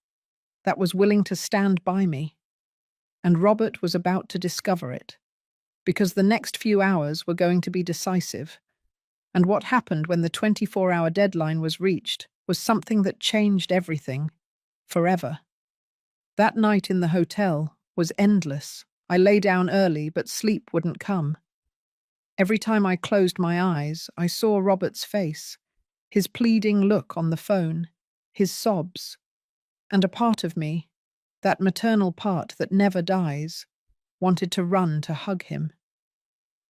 that was willing to stand by me. And Robert was about to discover it, because the next few hours were going to be decisive. And what happened when the 24-hour deadline was reached was something that changed everything, forever. That night in the hotel was endless. I lay down early, but sleep wouldn't come. Every time I closed my eyes, I saw Robert's face, his pleading look on the phone, his sobs, and a part of me, that maternal part that never dies, wanted to run to hug him.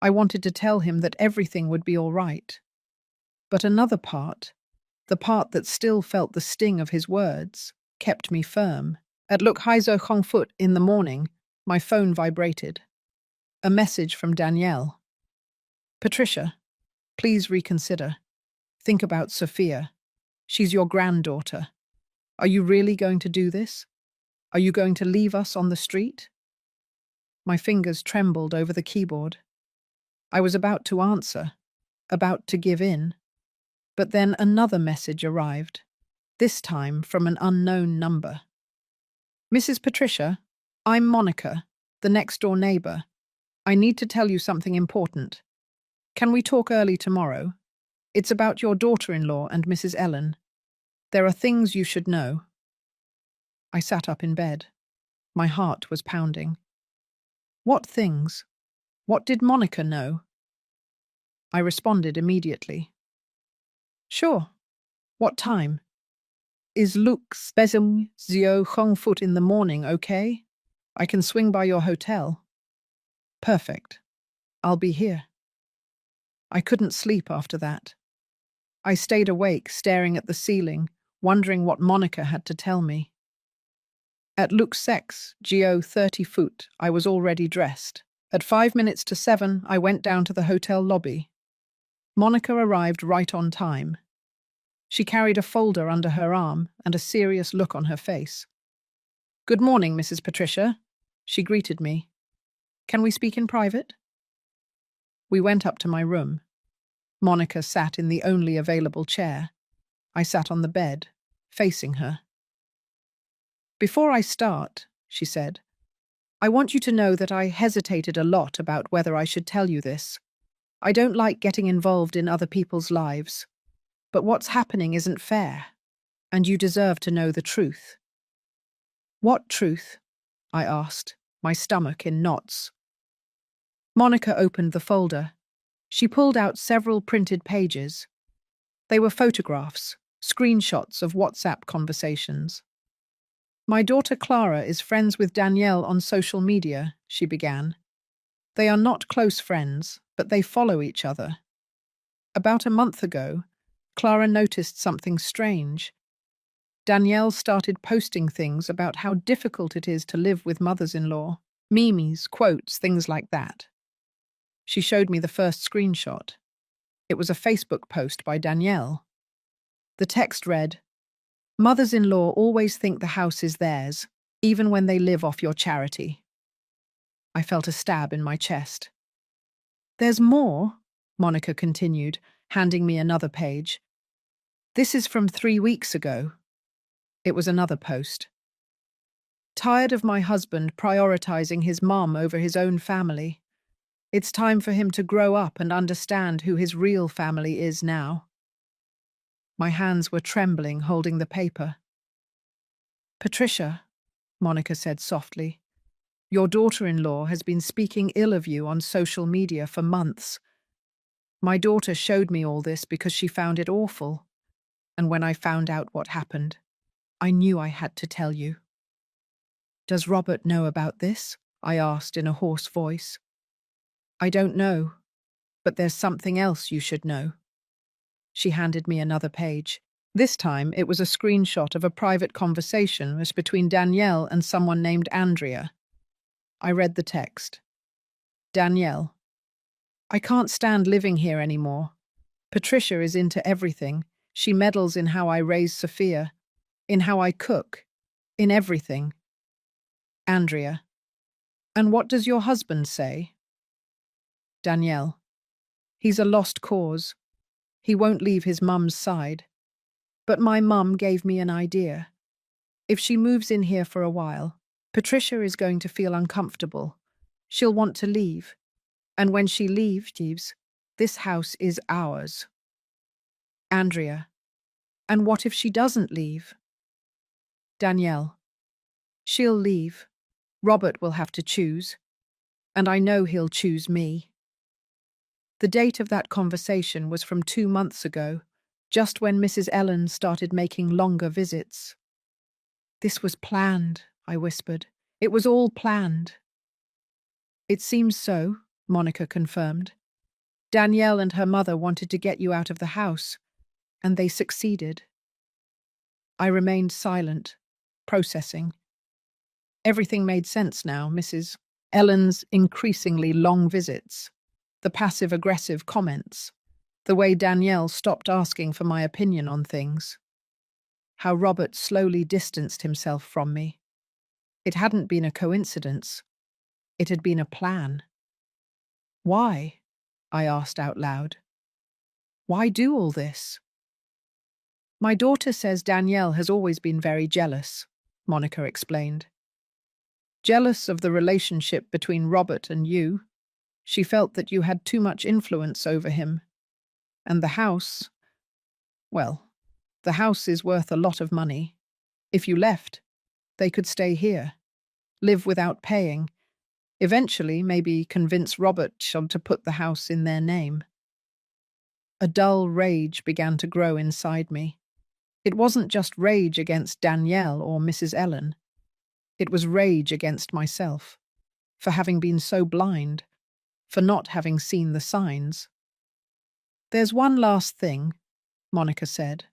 I wanted to tell him that everything would be all right. But another part, the part that still felt the sting of his words, kept me firm. At Look Heizo Hongfoot in the morning, my phone vibrated. A message from Danielle. Patricia, please reconsider. Think about Sophia. She's your granddaughter. Are you really going to do this? Are you going to leave us on the street? My fingers trembled over the keyboard. I was about to answer, about to give in. But then another message arrived, this time from an unknown number. Mrs. Patricia, I'm Monica, the next-door neighbour. I need to tell you something important. Can we talk early tomorrow? It's about your daughter-in-law and Mrs. Ellen. There are things you should know. I sat up in bed. My heart was pounding. What things? What did Monica know? I responded immediately. Sure. What time? Is Luke's Besum Zio Hongfoot in the morning okay? I can swing by your hotel. Perfect. I'll be here. I couldn't sleep after that. I stayed awake, staring at the ceiling, wondering what Monica had to tell me. At Luke's Sex, Geo 30 foot, I was already dressed. At 5 minutes to 7, I went down to the hotel lobby. Monica arrived right on time. She carried a folder under her arm and a serious look on her face. Good morning, Mrs. Patricia. She greeted me. Can we speak in private? We went up to my room. Monica sat in the only available chair. I sat on the bed, facing her. Before I start, she said, I want you to know that I hesitated a lot about whether I should tell you this. I don't like getting involved in other people's lives. But what's happening isn't fair, and you deserve to know the truth. What truth? I asked, my stomach in knots. Monica opened the folder. She pulled out several printed pages. They were photographs, screenshots of WhatsApp conversations. My daughter Clara is friends with Danielle on social media, she began. They are not close friends, but they follow each other. About a month ago, Clara noticed something strange. Danielle started posting things about how difficult it is to live with mothers-in-law, memes, quotes, things like that. She showed me the first screenshot. It was a Facebook post by Danielle. The text read, Mothers-in-law always think the house is theirs, even when they live off your charity. I felt a stab in my chest. There's more, Monica continued, handing me another page. This is from 3 weeks ago. It was another post. Tired of my husband prioritizing his mom over his own family. It's time for him to grow up and understand who his real family is now. My hands were trembling, holding the paper. Patricia, Monica said softly, your daughter-in-law has been speaking ill of you on social media for months. My daughter showed me all this because she found it awful. and when I found out what happened, I knew I had to tell you. Does Robert know about this? I asked in a hoarse voice. I don't know, but there's something else you should know. She handed me another page. This time it was a screenshot of a private conversation between Danielle and someone named Andrea. I read the text. Danielle, I can't stand living here anymore. Patricia is into everything. She meddles in how I raise Sophia, in how I cook, in everything. Andrea, and what does your husband say? Danielle, he's a lost cause. He won't leave his mum's side. But my mum gave me an idea. If she moves in here for a while, Patricia is going to feel uncomfortable. She'll want to leave. And when she leaves, this house is ours. Andrea, and what if she doesn't leave? Danielle, she'll leave. Robert will have to choose. And I know he'll choose me. The date of that conversation was from 2 months ago, just when Mrs. Ellen started making longer visits. This was planned, I whispered. It was all planned. It seems so, Monica confirmed. Danielle and her mother wanted to get you out of the house, and they succeeded. I remained silent, processing. Everything made sense now, Mrs. Ellen's increasingly long visits, the passive-aggressive comments, the way Danielle stopped asking for my opinion on things, how Robert slowly distanced himself from me. It hadn't been a coincidence. It had been a plan. Why? I asked out loud. Why do all this? My daughter says Danielle has always been very jealous, Monica explained. Jealous of the relationship between Robert and you. She felt that you had too much influence over him. And the house, well, the house is worth a lot of money. If you left, they could stay here, live without paying, eventually maybe convince Robert to put the house in their name. A dull rage began to grow inside me. It wasn't just rage against Danielle or Mrs. Ellen. It was rage against myself, for having been so blind, for not having seen the signs. There's one last thing, Monica said,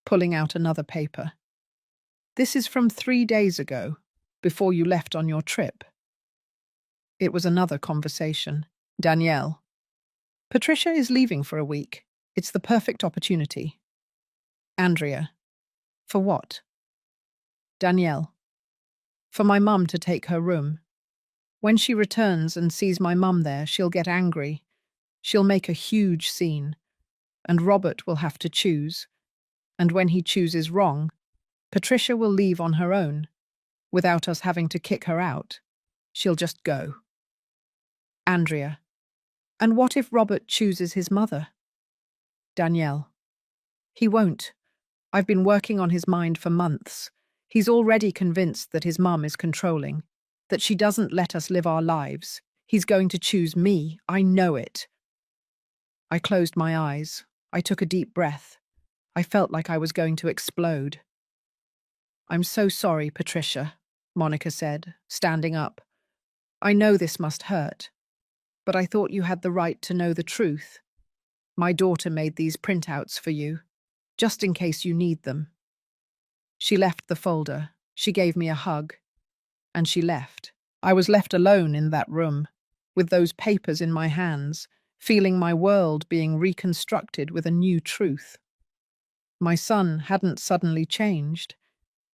pulling out another paper. This is from 3 days ago, before you left on your trip. It was another conversation. Danielle, Patricia is leaving for a week. It's the perfect opportunity. Andrea, for what? Danielle, for my mum to take her room. When she returns and sees my mum there, she'll get angry. She'll make a huge scene. And Robert will have to choose. And when he chooses wrong, Patricia will leave on her own, without us having to kick her out. She'll just go. Andrea, and what if Robert chooses his mother? Danielle, he won't. I've been working on his mind for months. He's already convinced that his mum is controlling, that she doesn't let us live our lives. He's going to choose me. I know it. I closed my eyes. I took a deep breath. I felt like I was going to explode. I'm so sorry, Patricia, Monica said, standing up. I know this must hurt, but I thought you had the right to know the truth. My daughter made these printouts for you, just in case you need them. She left the folder. She gave me a hug. And she left. I was left alone in that room, with those papers in my hands, feeling my world being reconstructed with a new truth. My son hadn't suddenly changed.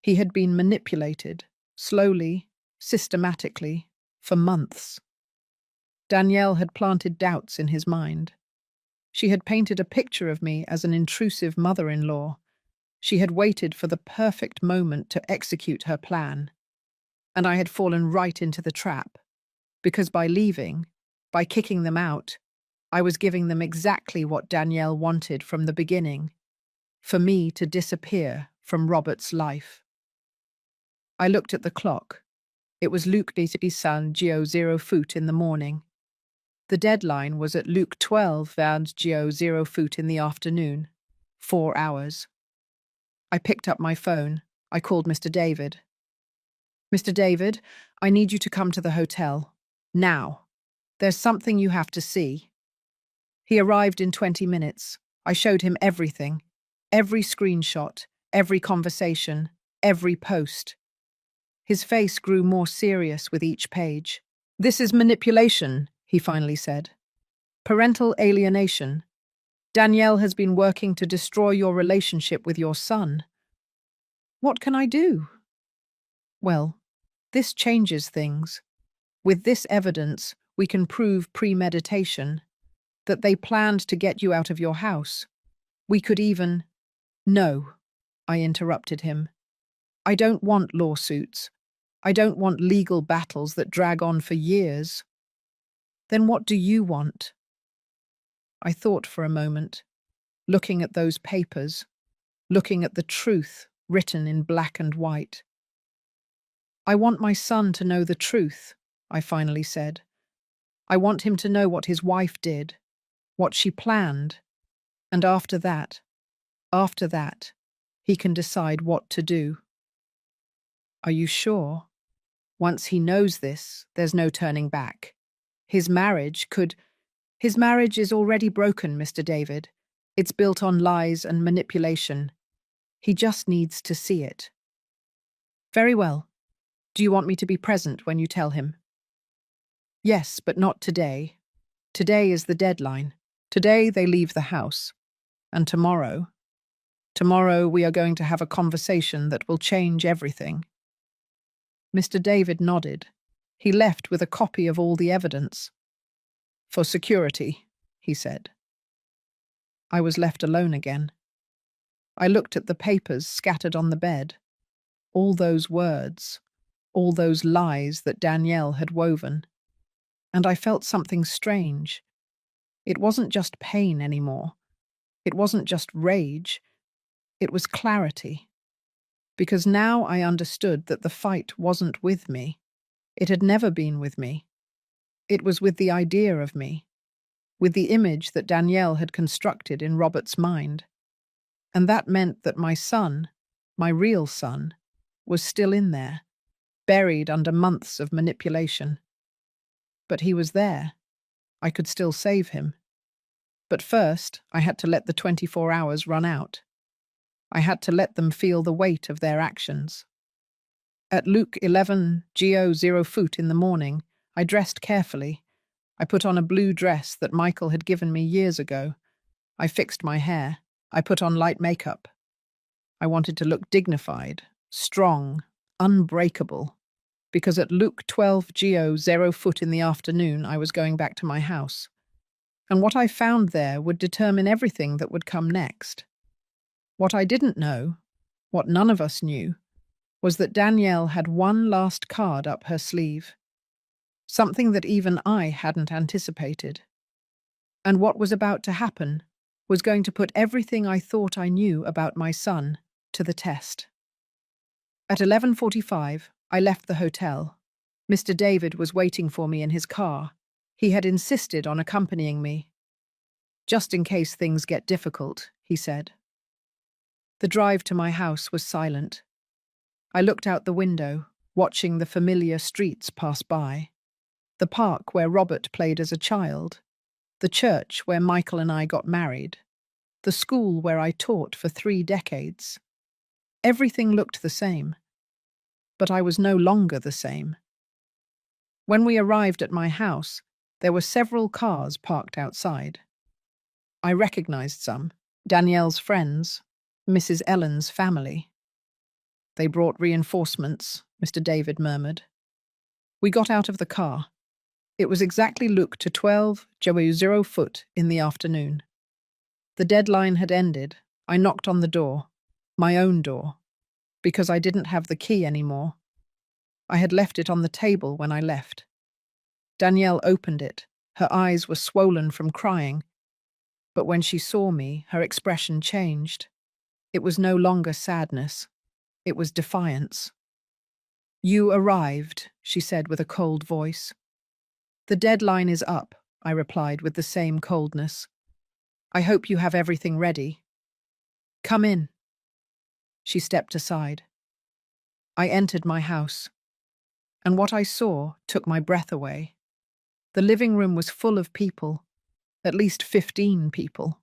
He had been manipulated, slowly, systematically, for months. Danielle had planted doubts in his mind. She had painted a picture of me as an intrusive mother-in-law. She had waited for the perfect moment to execute her plan. And I had fallen right into the trap, because by leaving, by kicking them out, I was giving them exactly what Danielle wanted from the beginning, for me to disappear from Robert's life. I looked at the clock. It was Luke San Gio 0 foot in the morning. The deadline was at Luke 12 and Gio 0 foot in the afternoon. 4 hours. I picked up my phone. I called Mr. David. Mr. David, I need you to come to the hotel. Now. There's something you have to see. He arrived in 20 minutes. I showed him everything. Every screenshot, every conversation, every post. His face grew more serious with each page. This is manipulation, he finally said. Parental alienation. Danielle has been working to destroy your relationship with your son. What can I do? Well, this changes things. With this evidence, we can prove premeditation, that they planned to get you out of your house. We could even— No, I interrupted him. I don't want lawsuits. I don't want legal battles that drag on for years. Then what do you want? I thought for a moment, looking at those papers, looking at the truth written in black and white. I want my son to know the truth, I finally said. I want him to know what his wife did, what she planned, and after that, he can decide what to do. Are you sure? Once he knows this, there's no turning back. His marriage is already broken, Mr. David. It's built on lies and manipulation. He just needs to see it. Very well. Do you want me to be present when you tell him? Yes, but not today. Today is the deadline. Today they leave the house. And tomorrow we are going to have a conversation that will change everything. Mr. David nodded. He left with a copy of all the evidence. For security, he said. I was left alone again. I looked at the papers scattered on the bed. All those words, all those lies that Danielle had woven. And I felt something strange. It wasn't just pain anymore. It wasn't just rage. It was clarity. Because now I understood that the fight wasn't with me. It had never been with me. It was with the idea of me, with the image that Danielle had constructed in Robert's mind. And that meant that my son, my real son, was still in there, buried under months of manipulation. But he was there. I could still save him. But first, I had to let the 24 hours run out. I had to let them feel the weight of their actions. At Luke 11, Geo 0 foot in the morning, I dressed carefully. I put on a blue dress that Michael had given me years ago. I fixed my hair. I put on light makeup. I wanted to look dignified, strong, unbreakable, because at Luke 12, Geo 0 foot in the afternoon, I was going back to my house. And what I found there would determine everything that would come next. What I didn't know, what none of us knew, was that Danielle had one last card up her sleeve. Something that even I hadn't anticipated. And what was about to happen was going to put everything I thought I knew about my son to the test. At 11:45, I left the hotel. Mr. David was waiting for me in his car. He had insisted on accompanying me. Just in case things get difficult, he said. The drive to my house was silent. I looked out the window, watching the familiar streets pass by. The park where Robert played as a child. The church where Michael and I got married. The school where I taught for 3 decades. Everything looked the same. But I was no longer the same. When we arrived at my house, there were several cars parked outside. I recognized some. Danielle's friends, Mrs. Ellen's family. They brought reinforcements, Mr. David murmured. We got out of the car. It was exactly Luke to 12, Joey 0 foot in the afternoon. The deadline had ended. I knocked on the door, my own door, because I didn't have the key anymore. I had left it on the table when I left. Danielle opened it. Her eyes were swollen from crying. But when she saw me, her expression changed. It was no longer sadness. It was defiance. You arrived, she said with a cold voice. The deadline is up, I replied with the same coldness. I hope you have everything ready. Come in. She stepped aside. I entered my house, and what I saw took my breath away. The living room was full of people, at least 15 people,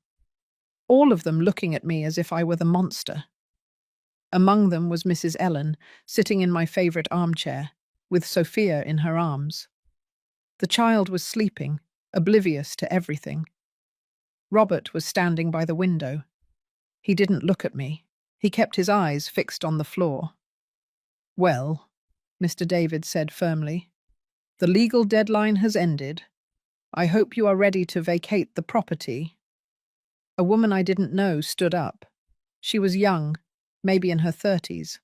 all of them looking at me as if I were the monster. Among them was Mrs. Ellen, sitting in my favourite armchair, with Sophia in her arms. The child was sleeping, oblivious to everything. Robert was standing by the window. He didn't look at me. He kept his eyes fixed on the floor. "Well," Mr. David said firmly, "the legal deadline has ended. I hope you are ready to vacate the property." A woman I didn't know stood up. She was young, maybe in her 30s.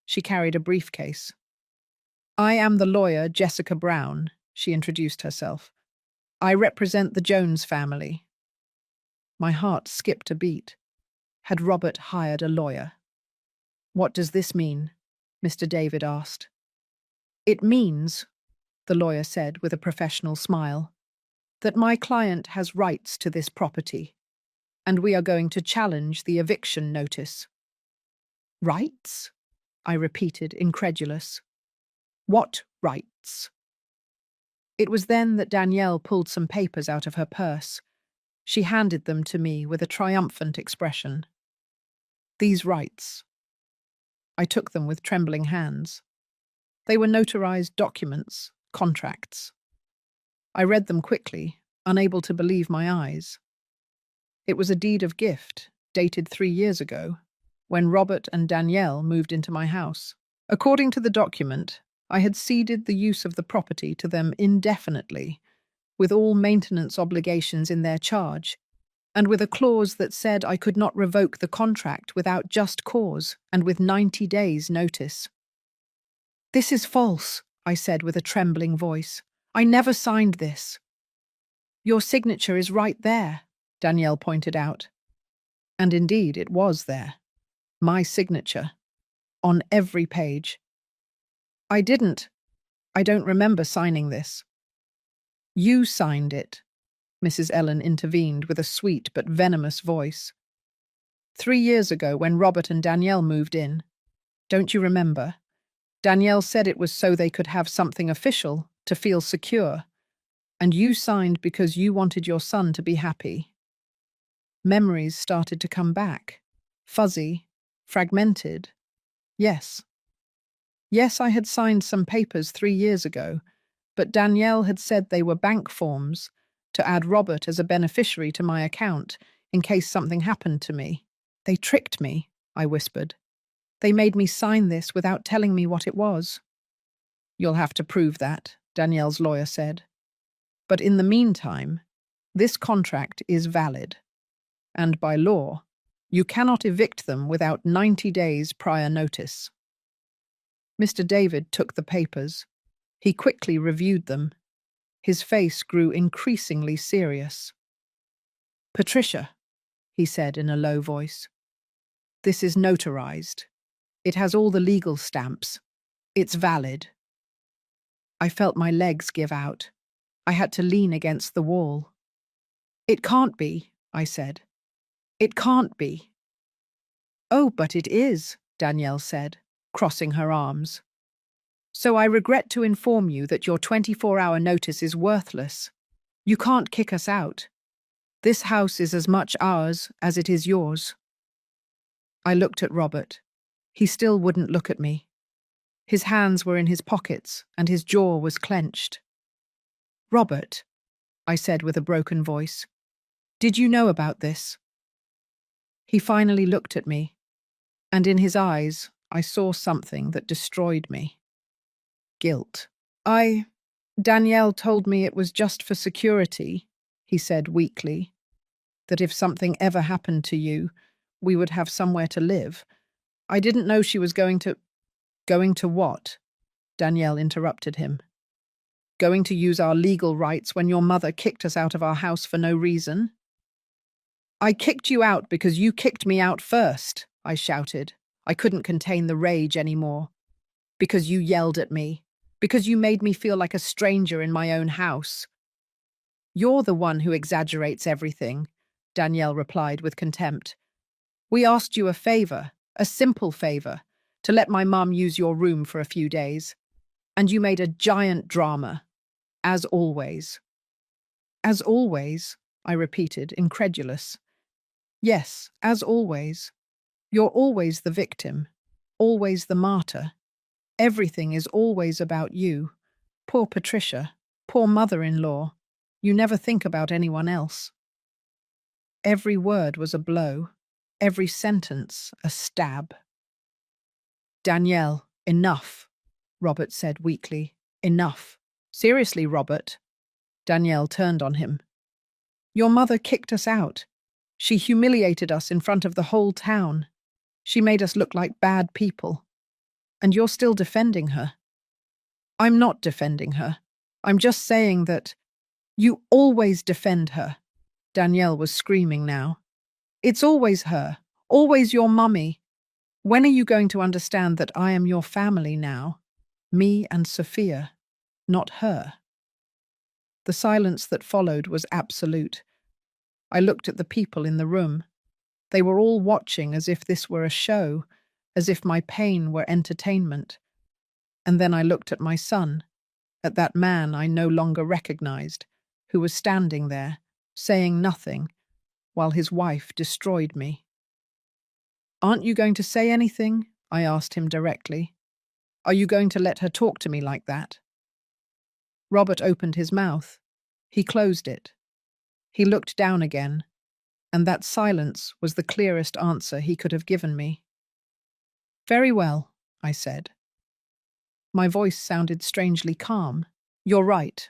She carried a briefcase. "I am the lawyer, Jessica Brown," she introduced herself. "I represent the Jones family." My heart skipped a beat. Had Robert hired a lawyer? "What does this mean?" Mr. David asked. "It means," the lawyer said with a professional smile, "that my client has rights to this property, and we are going to challenge the eviction notice." "Rights?" I repeated, incredulous. "What rights?" It was then that Danielle pulled some papers out of her purse. She handed them to me with a triumphant expression. "These rights." I took them with trembling hands. They were notarized documents, contracts. I read them quickly, unable to believe my eyes. It was a deed of gift, dated 3 years ago, when Robert and Danielle moved into my house. According to the document, I had ceded the use of the property to them indefinitely, with all maintenance obligations in their charge, and with a clause that said I could not revoke the contract without just cause and with 90 days' notice. "This is false," I said with a trembling voice. "I never signed this." "Your signature is right there," Danielle pointed out. And indeed, it was there. My signature. On every page. I don't remember signing this." "You signed it," Mrs. Ellen intervened with a sweet but venomous voice. "3 years ago when Robert and Danielle moved in. Don't you remember? Danielle said it was so they could have something official, to feel secure. And you signed because you wanted your son to be happy." Memories started to come back. Fuzzy, fragmented. Yes. Yes, I had signed some papers 3 years ago, but Danielle had said they were bank forms to add Robert as a beneficiary to my account in case something happened to me. "They tricked me," I whispered. "They made me sign this without telling me what it was." "You'll have to prove that," Danielle's lawyer said. "But in the meantime, this contract is valid. And by law, you cannot evict them without 90 days prior notice." Mr. David took the papers. He quickly reviewed them. His face grew increasingly serious. "Patricia," he said in a low voice, "this is notarized. It has all the legal stamps. It's valid." I felt my legs give out. I had to lean against the wall. "It can't be," I said. "It can't be." "Oh, but it is," Danielle said, crossing her arms. "So I regret to inform you that your 24-hour notice is worthless. You can't kick us out. This house is as much ours as it is yours." I looked at Robert. He still wouldn't look at me. His hands were in his pockets and his jaw was clenched. "Robert," I said with a broken voice, "did you know about this?" He finally looked at me, and in his eyes I saw something that destroyed me. Guilt. Danielle told me it was just for security," he said weakly, "that if something ever happened to you, we would have somewhere to live. I didn't know she was going to—" "Going to what?" Danielle interrupted him. "Going to use our legal rights when your mother kicked us out of our house for no reason?" "I kicked you out because you kicked me out first," I shouted. I couldn't contain the rage anymore. "Because you yelled at me. Because you made me feel like a stranger in my own house." "You're the one who exaggerates everything," Danielle replied with contempt. "We asked you a favor, A simple favor, to let my mum use your room for a few days. And you made a giant drama, as always. As always, I repeated, incredulous. Yes, as always. You're always the victim, always the martyr. Everything is always about you. Poor Patricia, poor mother-in-law. You never think about anyone else. Every word was a blow, every sentence a stab. Danielle, enough, Robert said weakly. Enough. Seriously, Robert. Danielle turned on him. Your mother kicked us out. She humiliated us in front of the whole town. She made us look like bad people. And you're still defending her. I'm not defending her. I'm just saying that you always defend her. Danielle was screaming now. It's always her. Always your mummy. When are you going to understand that I am your family now? Me and Sophia, not her. The silence that followed was absolute. I looked at the people in the room. They were all watching as if this were a show, as if my pain were entertainment. And then I looked at my son, at that man I no longer recognized, who was standing there, saying nothing, while his wife destroyed me. Aren't you going to say anything? I asked him directly. Are you going to let her talk to me like that? Robert opened his mouth. He closed it. He looked down again, and that silence was the clearest answer he could have given me. Very well, I said. My voice sounded strangely calm. You're right.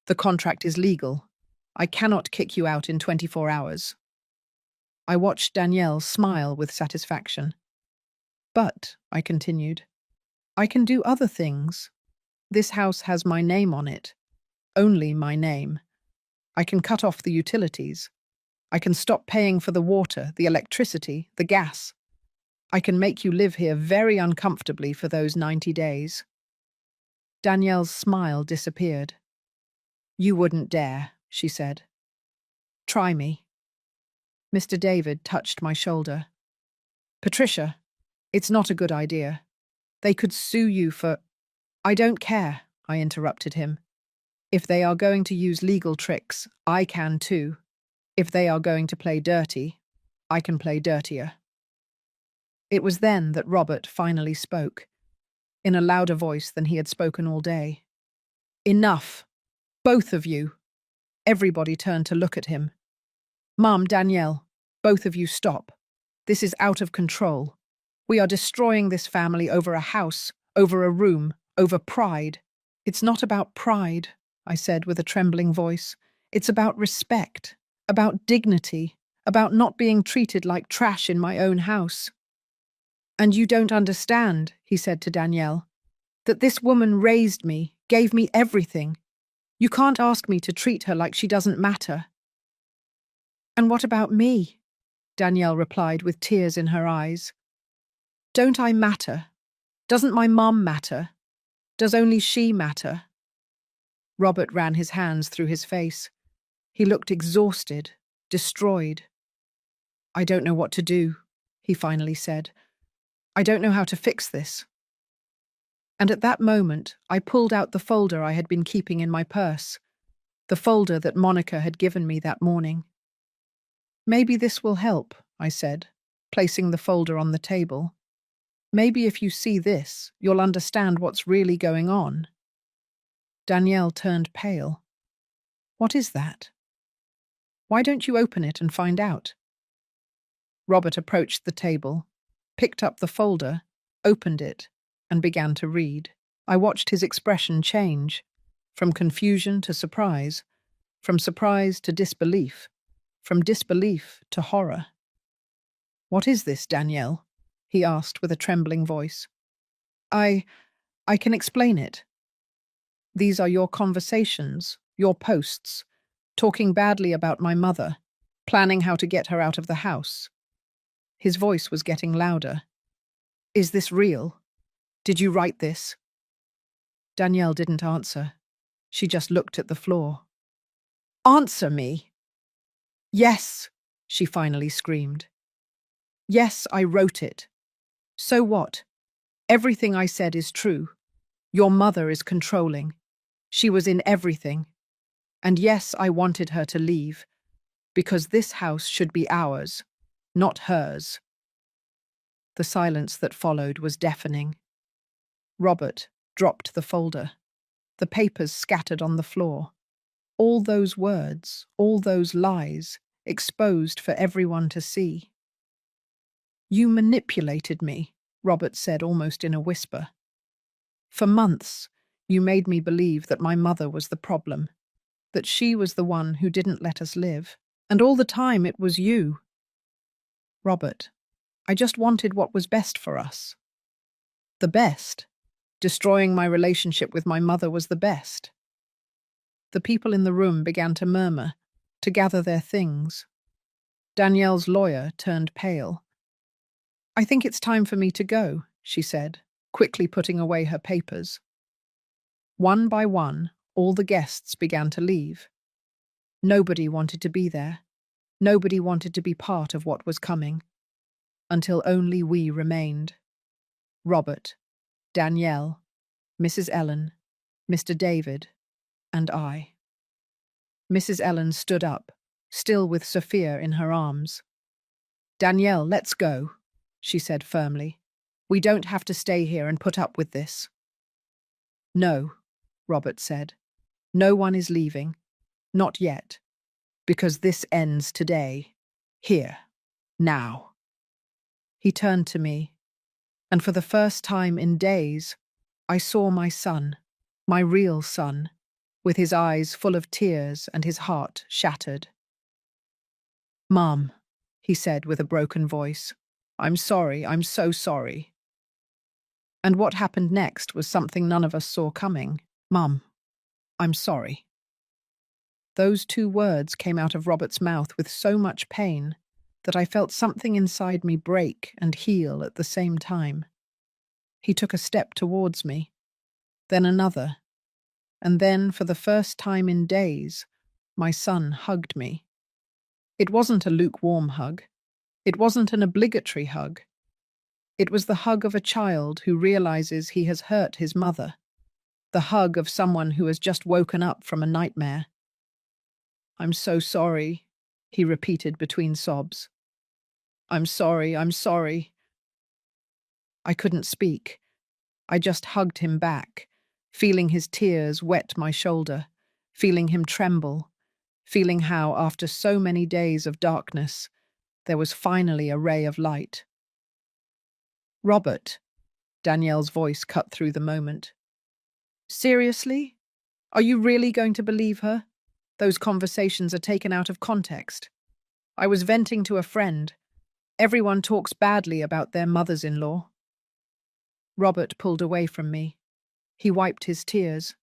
The contract is legal. I cannot kick you out in 24 hours. I watched Danielle smile with satisfaction. But, I continued, I can do other things. This house has my name on it. Only my name. I can cut off the utilities. I can stop paying for the water, the electricity, the gas. I can make you live here very uncomfortably for those 90 days. Danielle's smile disappeared. You wouldn't dare, she said. Try me. Mr. David touched my shoulder. Patricia, it's not a good idea. They could sue you for… I don't care, I interrupted him. If they are going to use legal tricks, I can too. If they are going to play dirty, I can play dirtier. It was then that Robert finally spoke, in a louder voice than he had spoken all day. Enough! Both of you! Everybody turned to look at him. Mum, Danielle, both of you stop. This is out of control. We are destroying this family over a house, over a room, over pride. It's not about pride, I said with a trembling voice. It's about respect, about dignity, about not being treated like trash in my own house. And you don't understand, he said to Danielle, that this woman raised me, gave me everything. You can't ask me to treat her like she doesn't matter. And what about me? Danielle replied with tears in her eyes. Don't I matter? Doesn't my mum matter? Does only she matter? Robert ran his hands through his face. He looked exhausted, destroyed. I don't know what to do, he finally said. I don't know how to fix this. And at that moment, I pulled out the folder I had been keeping in my purse, the folder that Monica had given me that morning. Maybe this will help, I said, placing the folder on the table. Maybe if you see this, you'll understand what's really going on. Danielle turned pale. What is that? Why don't you open it and find out? Robert approached the table, picked up the folder, opened it, and began to read. I watched his expression change, from confusion to surprise, from surprise to disbelief, from disbelief to horror. What is this, Danielle? He asked with a trembling voice. I can explain it. These are your conversations, your posts, talking badly about my mother, planning how to get her out of the house. His voice was getting louder. Is this real? Did you write this? Danielle didn't answer. She just looked at the floor. Answer me! Yes, she finally screamed. Yes, I wrote it. So what? Everything I said is true. Your mother is controlling. She was in everything. And yes, I wanted her to leave, because this house should be ours, not hers. The silence that followed was deafening. Robert dropped the folder. The papers scattered on the floor. All those words, all those lies, exposed for everyone to see. You manipulated me, Robert said almost in a whisper. For months, you made me believe that my mother was the problem, that she was the one who didn't let us live, and all the time it was you. Robert, I just wanted what was best for us. The best. Destroying my relationship with my mother was the best. The people in the room began to murmur, to gather their things. Danielle's lawyer turned pale. I think it's time for me to go, she said, quickly putting away her papers. One by one, all the guests began to leave. Nobody wanted to be there. Nobody wanted to be part of what was coming. Until only we remained. Robert, Danielle, Mrs. Ellen, Mr. David, and I. Mrs. Ellen stood up, still with Sophia in her arms. Danielle, let's go, she said firmly. We don't have to stay here and put up with this. No, Robert said. No one is leaving. Not yet. Because this ends today. Here. Now. He turned to me, and for the first time in days, I saw my son, my real son, with his eyes full of tears and his heart shattered. Mom, he said with a broken voice, I'm sorry, I'm so sorry. And what happened next was something none of us saw coming. Mum, I'm sorry. Those two words came out of Robert's mouth with so much pain that I felt something inside me break and heal at the same time. He took a step towards me, then another, and then, for the first time in days, my son hugged me. It wasn't a lukewarm hug. It wasn't an obligatory hug. It was the hug of a child who realizes he has hurt his mother, the hug of someone who has just woken up from a nightmare. I'm so sorry, he repeated between sobs. I'm sorry, I'm sorry. I couldn't speak. I just hugged him back, feeling his tears wet my shoulder, feeling him tremble, feeling how, after so many days of darkness, there was finally a ray of light. Robert, Danielle's voice cut through the moment. Seriously? Are you really going to believe her? Those conversations are taken out of context. I was venting to a friend. Everyone talks badly about their mothers-in-law. Robert pulled away from me. He wiped his tears.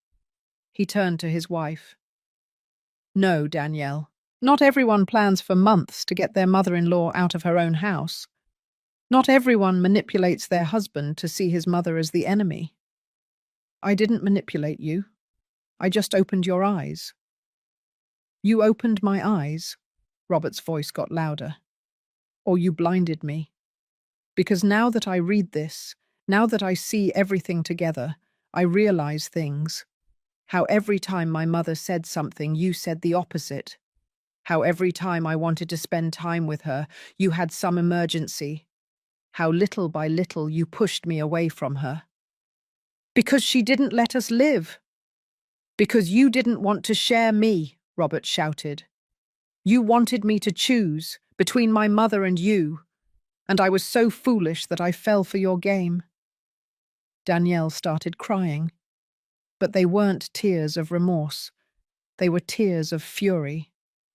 He turned to his wife. No, Danielle. Not everyone plans for months to get their mother-in-law out of her own house. Not everyone manipulates their husband to see his mother as the enemy. I didn't manipulate you. I just opened your eyes. You opened my eyes, Robert's voice got louder. Or you blinded me. Because now that I read this, now that I see everything together, I realize things. How every time my mother said something, you said the opposite. How every time I wanted to spend time with her, you had some emergency. How little by little you pushed me away from her. Because she didn't let us live. Because you didn't want to share me, Robert shouted. You wanted me to choose between my mother and you, and I was so foolish that I fell for your game. Danielle started crying, but they weren't tears of remorse. They were tears of fury,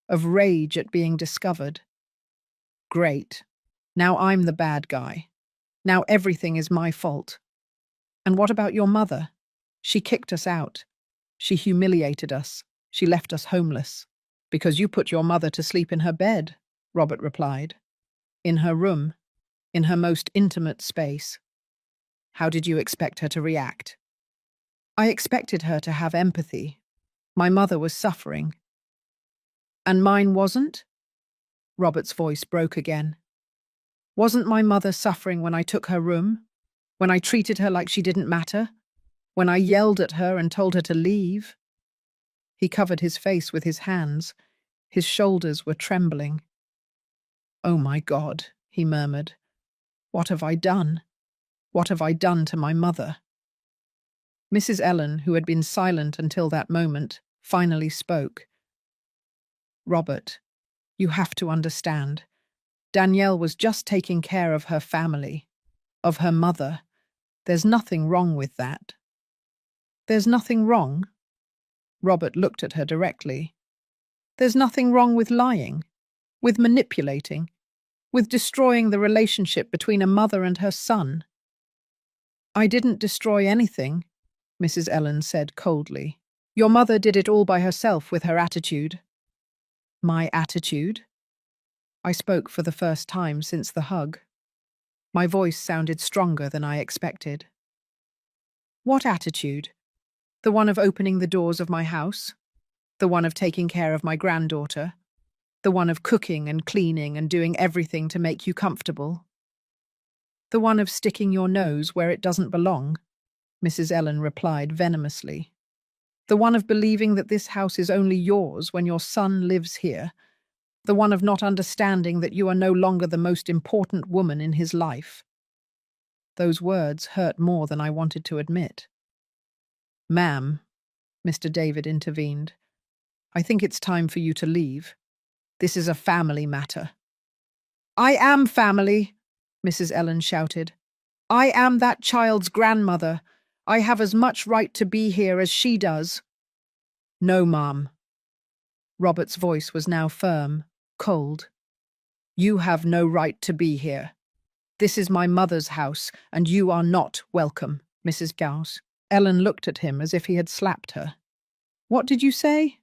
of rage at being discovered. Great. Now I'm the bad guy. Now everything is my fault. And what about your mother? She kicked us out. She humiliated us. She left us homeless. Because you put your mother to sleep in her bed, Robert replied. In her room, in her most intimate space. How did you expect her to react? I expected her to have empathy. My mother was suffering. And mine wasn't? Robert's voice broke again. Wasn't my mother suffering when I took her room? When I treated her like she didn't matter? When I yelled at her and told her to leave? He covered his face with his hands. His shoulders were trembling. "Oh my God," he murmured. "What have I done? What have I done to my mother?" Mrs. Ellen, who had been silent until that moment, finally spoke. "Robert, you have to understand. Danielle was just taking care of her family, of her mother. There's nothing wrong with that." "There's nothing wrong?" Robert looked at her directly. "There's nothing wrong with lying, with manipulating, with destroying the relationship between a mother and her son." "I didn't destroy anything," Mrs. Ellen said coldly. "Your mother did it all by herself with her attitude." "My attitude?" I spoke for the first time since the hug. My voice sounded stronger than I expected. "What attitude? The one of opening the doors of my house? The one of taking care of my granddaughter? The one of cooking and cleaning and doing everything to make you comfortable? The one of sticking your nose where it doesn't belong?" Mrs. Ellen replied venomously. "The one of believing that this house is only yours when your son lives here? The one of not understanding that you are no longer the most important woman in his life?" Those words hurt more than I wanted to admit. "Ma'am," Mr. David intervened, "I think it's time for you to leave. This is a family matter." "I am family," Mrs. Ellen shouted. "I am that child's grandmother. I have as much right to be here as she does." "No, ma'am." Robert's voice was now firm, cold. "You have no right to be here. This is my mother's house, and you are not welcome, Mrs. Gauss." Ellen looked at him as if he had slapped her. "What did you say?"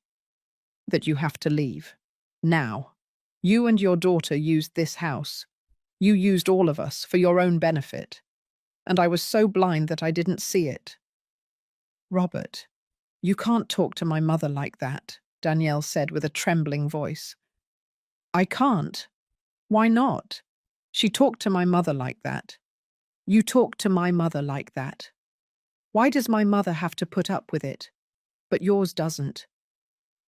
"That you have to leave. Now. You and your daughter used this house. You used all of us for your own benefit. And I was so blind that I didn't see it." "Robert, you can't talk to my mother like that," Danielle said with a trembling voice. "I can't. Why not? She talked to my mother like that. You talked to my mother like that. Why does my mother have to put up with it, but yours doesn't?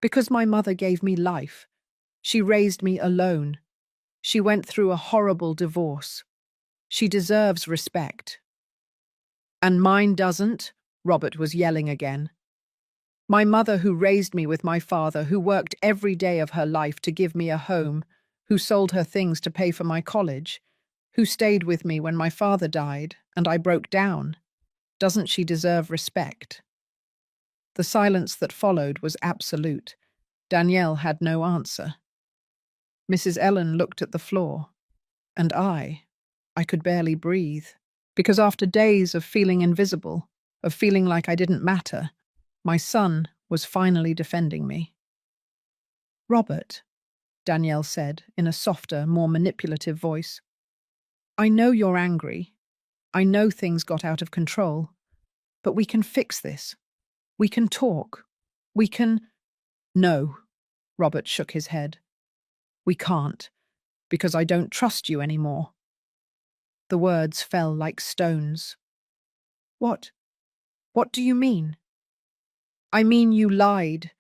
Because my mother gave me life. She raised me alone. She went through a horrible divorce. She deserves respect." "And mine doesn't?" Robert was yelling again. "My mother, who raised me with my father, who worked every day of her life to give me a home, who sold her things to pay for my college, who stayed with me when my father died and I broke down. Doesn't she deserve respect?" The silence that followed was absolute. Danielle had no answer. Mrs. Ellen looked at the floor, and I could barely breathe, because after days of feeling invisible, of feeling like I didn't matter, my son was finally defending me. "Robert," Danielle said in a softer, more manipulative voice, "I know you're angry. I know things got out of control. But we can fix this. We can talk. We can—" "No," Robert shook his head. "We can't, because I don't trust you anymore." The words fell like stones. "What? What do you mean?" "I mean you lied.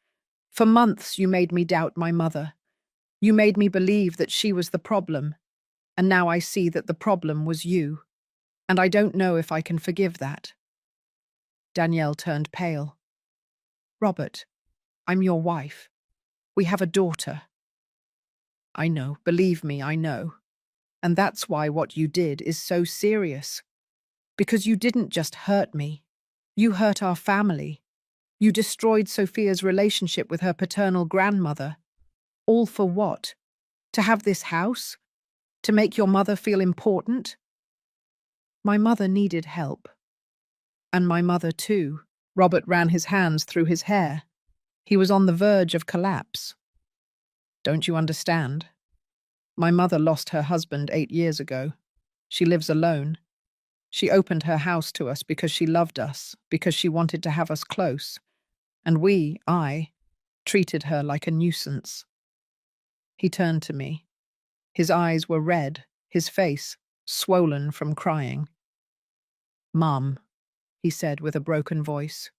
For months you made me doubt my mother. You made me believe that she was the problem, and now I see that the problem was you, and I don't know if I can forgive that." Danielle turned pale. "Robert, I'm your wife. We have a daughter." "I know, believe me, I know. And that's why what you did is so serious. Because you didn't just hurt me. You hurt our family. You destroyed Sophia's relationship with her paternal grandmother. All for what? To have this house? To make your mother feel important?" "My mother needed help. And my mother too." Robert ran his hands through his hair. He was on the verge of collapse. "Don't you understand? My mother lost her husband 8 years ago. She lives alone. She opened her house to us because she loved us, because she wanted to have us close. And I, treated her like a nuisance." He turned to me. His eyes were red, his face swollen from crying. "Mum," he said with a broken voice,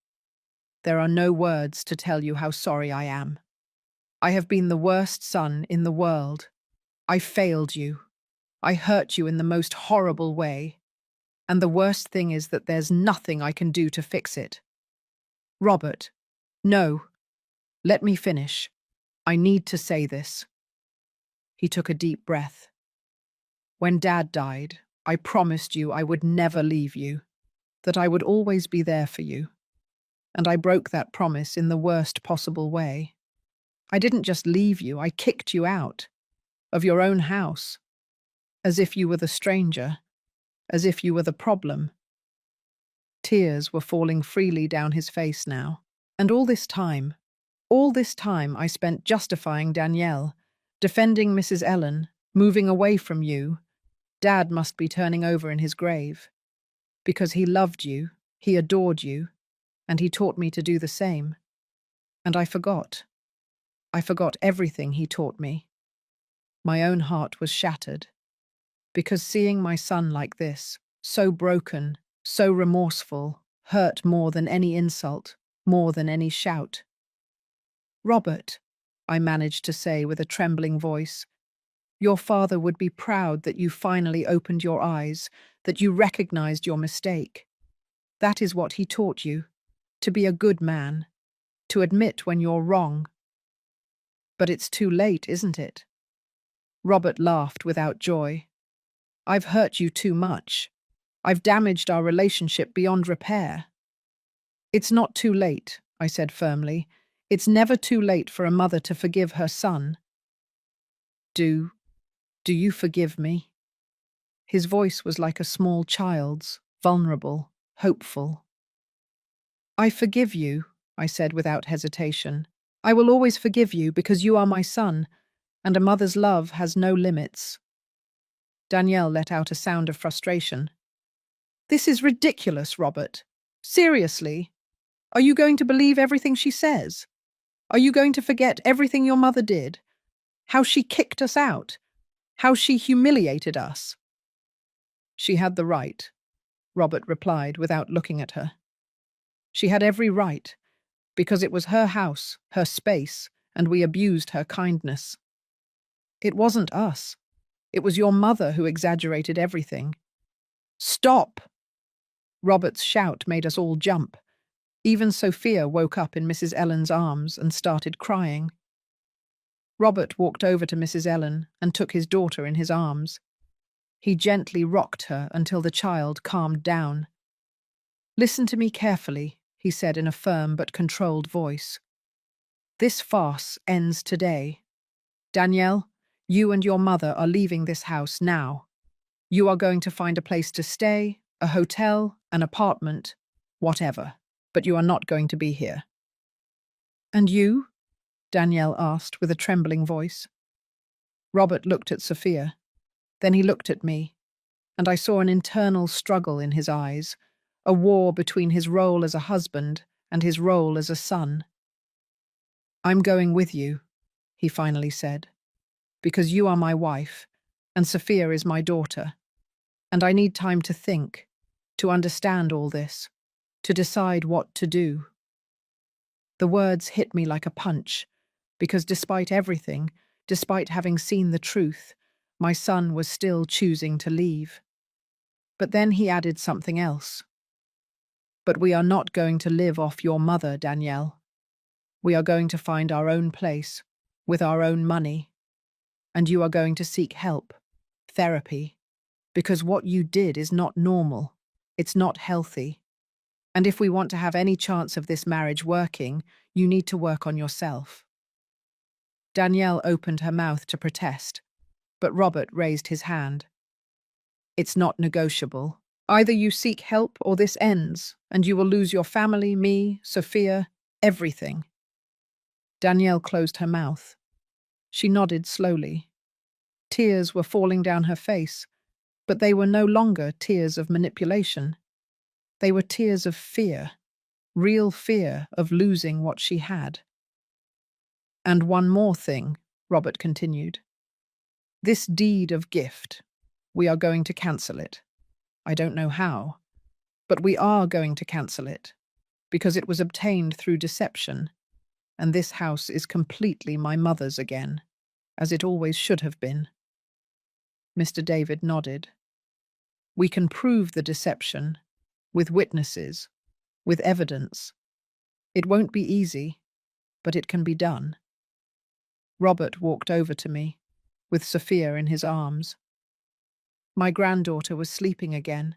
"there are no words to tell you how sorry I am. I have been the worst son in the world. I failed you. I hurt you in the most horrible way. And the worst thing is that there's nothing I can do to fix it. Robert, no, let me finish. I need to say this." He took a deep breath. "When Dad died, I promised you I would never leave you, that I would always be there for you. And I broke that promise in the worst possible way. I didn't just leave you, I kicked you out of your own house, as if you were the stranger, as if you were the problem." Tears were falling freely down his face now. "And all this time I spent justifying Danielle, defending Mrs. Ellen, moving away from you. Dad must be turning over in his grave. Because he loved you, he adored you, and he taught me to do the same. And I forgot. I forgot everything he taught me. My own heart was shattered. Because seeing my son like this, so broken, so remorseful, hurt more than any insult, more than any shout." "Robert," I managed to say with a trembling voice, "your father would be proud that you finally opened your eyes, that you recognized your mistake. That is what he taught you, to be a good man, to admit when you're wrong." "But it's too late, isn't it?" Robert laughed without joy. "I've hurt you too much. I've damaged our relationship beyond repair." "It's not too late," I said firmly. "It's never too late for a mother to forgive her son." Do you forgive me?" His voice was like a small child's, vulnerable, hopeful. "I forgive you," I said without hesitation. "I will always forgive you because you are my son, and a mother's love has no limits." Danielle let out a sound of frustration. "This is ridiculous, Robert. Seriously. Are you going to believe everything she says? Are you going to forget everything your mother did? How she kicked us out? How she humiliated us?" "She had the right," Robert replied without looking at her. "She had every right, because it was her house, her space, and we abused her kindness. It wasn't us. It was your mother who exaggerated everything." "Stop!" Robert's shout made us all jump. Even Sophia woke up in Mrs. Ellen's arms and started crying. Robert walked over to Mrs. Ellen and took his daughter in his arms. He gently rocked her until the child calmed down. "Listen to me carefully," he said in a firm but controlled voice. "This farce ends today. Danielle, you and your mother are leaving this house now. You are going to find a place to stay, a hotel, an apartment, whatever, but you are not going to be here." "And you?" Danielle asked with a trembling voice. Robert looked at Sophia. Then he looked at me, and I saw an internal struggle in his eyes, a war between his role as a husband and his role as a son. "I'm going with you," he finally said, "because you are my wife, and Sophia is my daughter, and I need time to think, to understand all this, to decide what to do." The words hit me like a punch, because despite everything, despite having seen the truth, my son was still choosing to leave. But then he added something else. "But we are not going to live off your mother, Danielle. We are going to find our own place, with our own money. And you are going to seek help, therapy, because what you did is not normal. It's not healthy. And if we want to have any chance of this marriage working, you need to work on yourself." Danielle opened her mouth to protest, but Robert raised his hand. "It's not negotiable. Either you seek help or this ends, and you will lose your family, me, Sophia, everything." Danielle closed her mouth. She nodded slowly. Tears were falling down her face, but they were no longer tears of manipulation. They were tears of fear, real fear of losing what she had. "And one more thing," Robert continued. "This deed of gift, We are going to cancel it. I don't know how, but we are going to cancel it, because it was obtained through deception, and this house is completely my mother's again, as it always should have been. Mr. David nodded. We can prove the deception, with witnesses, with evidence. It won't be easy, but it can be done. Robert walked over to me, with Sophia in his arms. My granddaughter was sleeping again,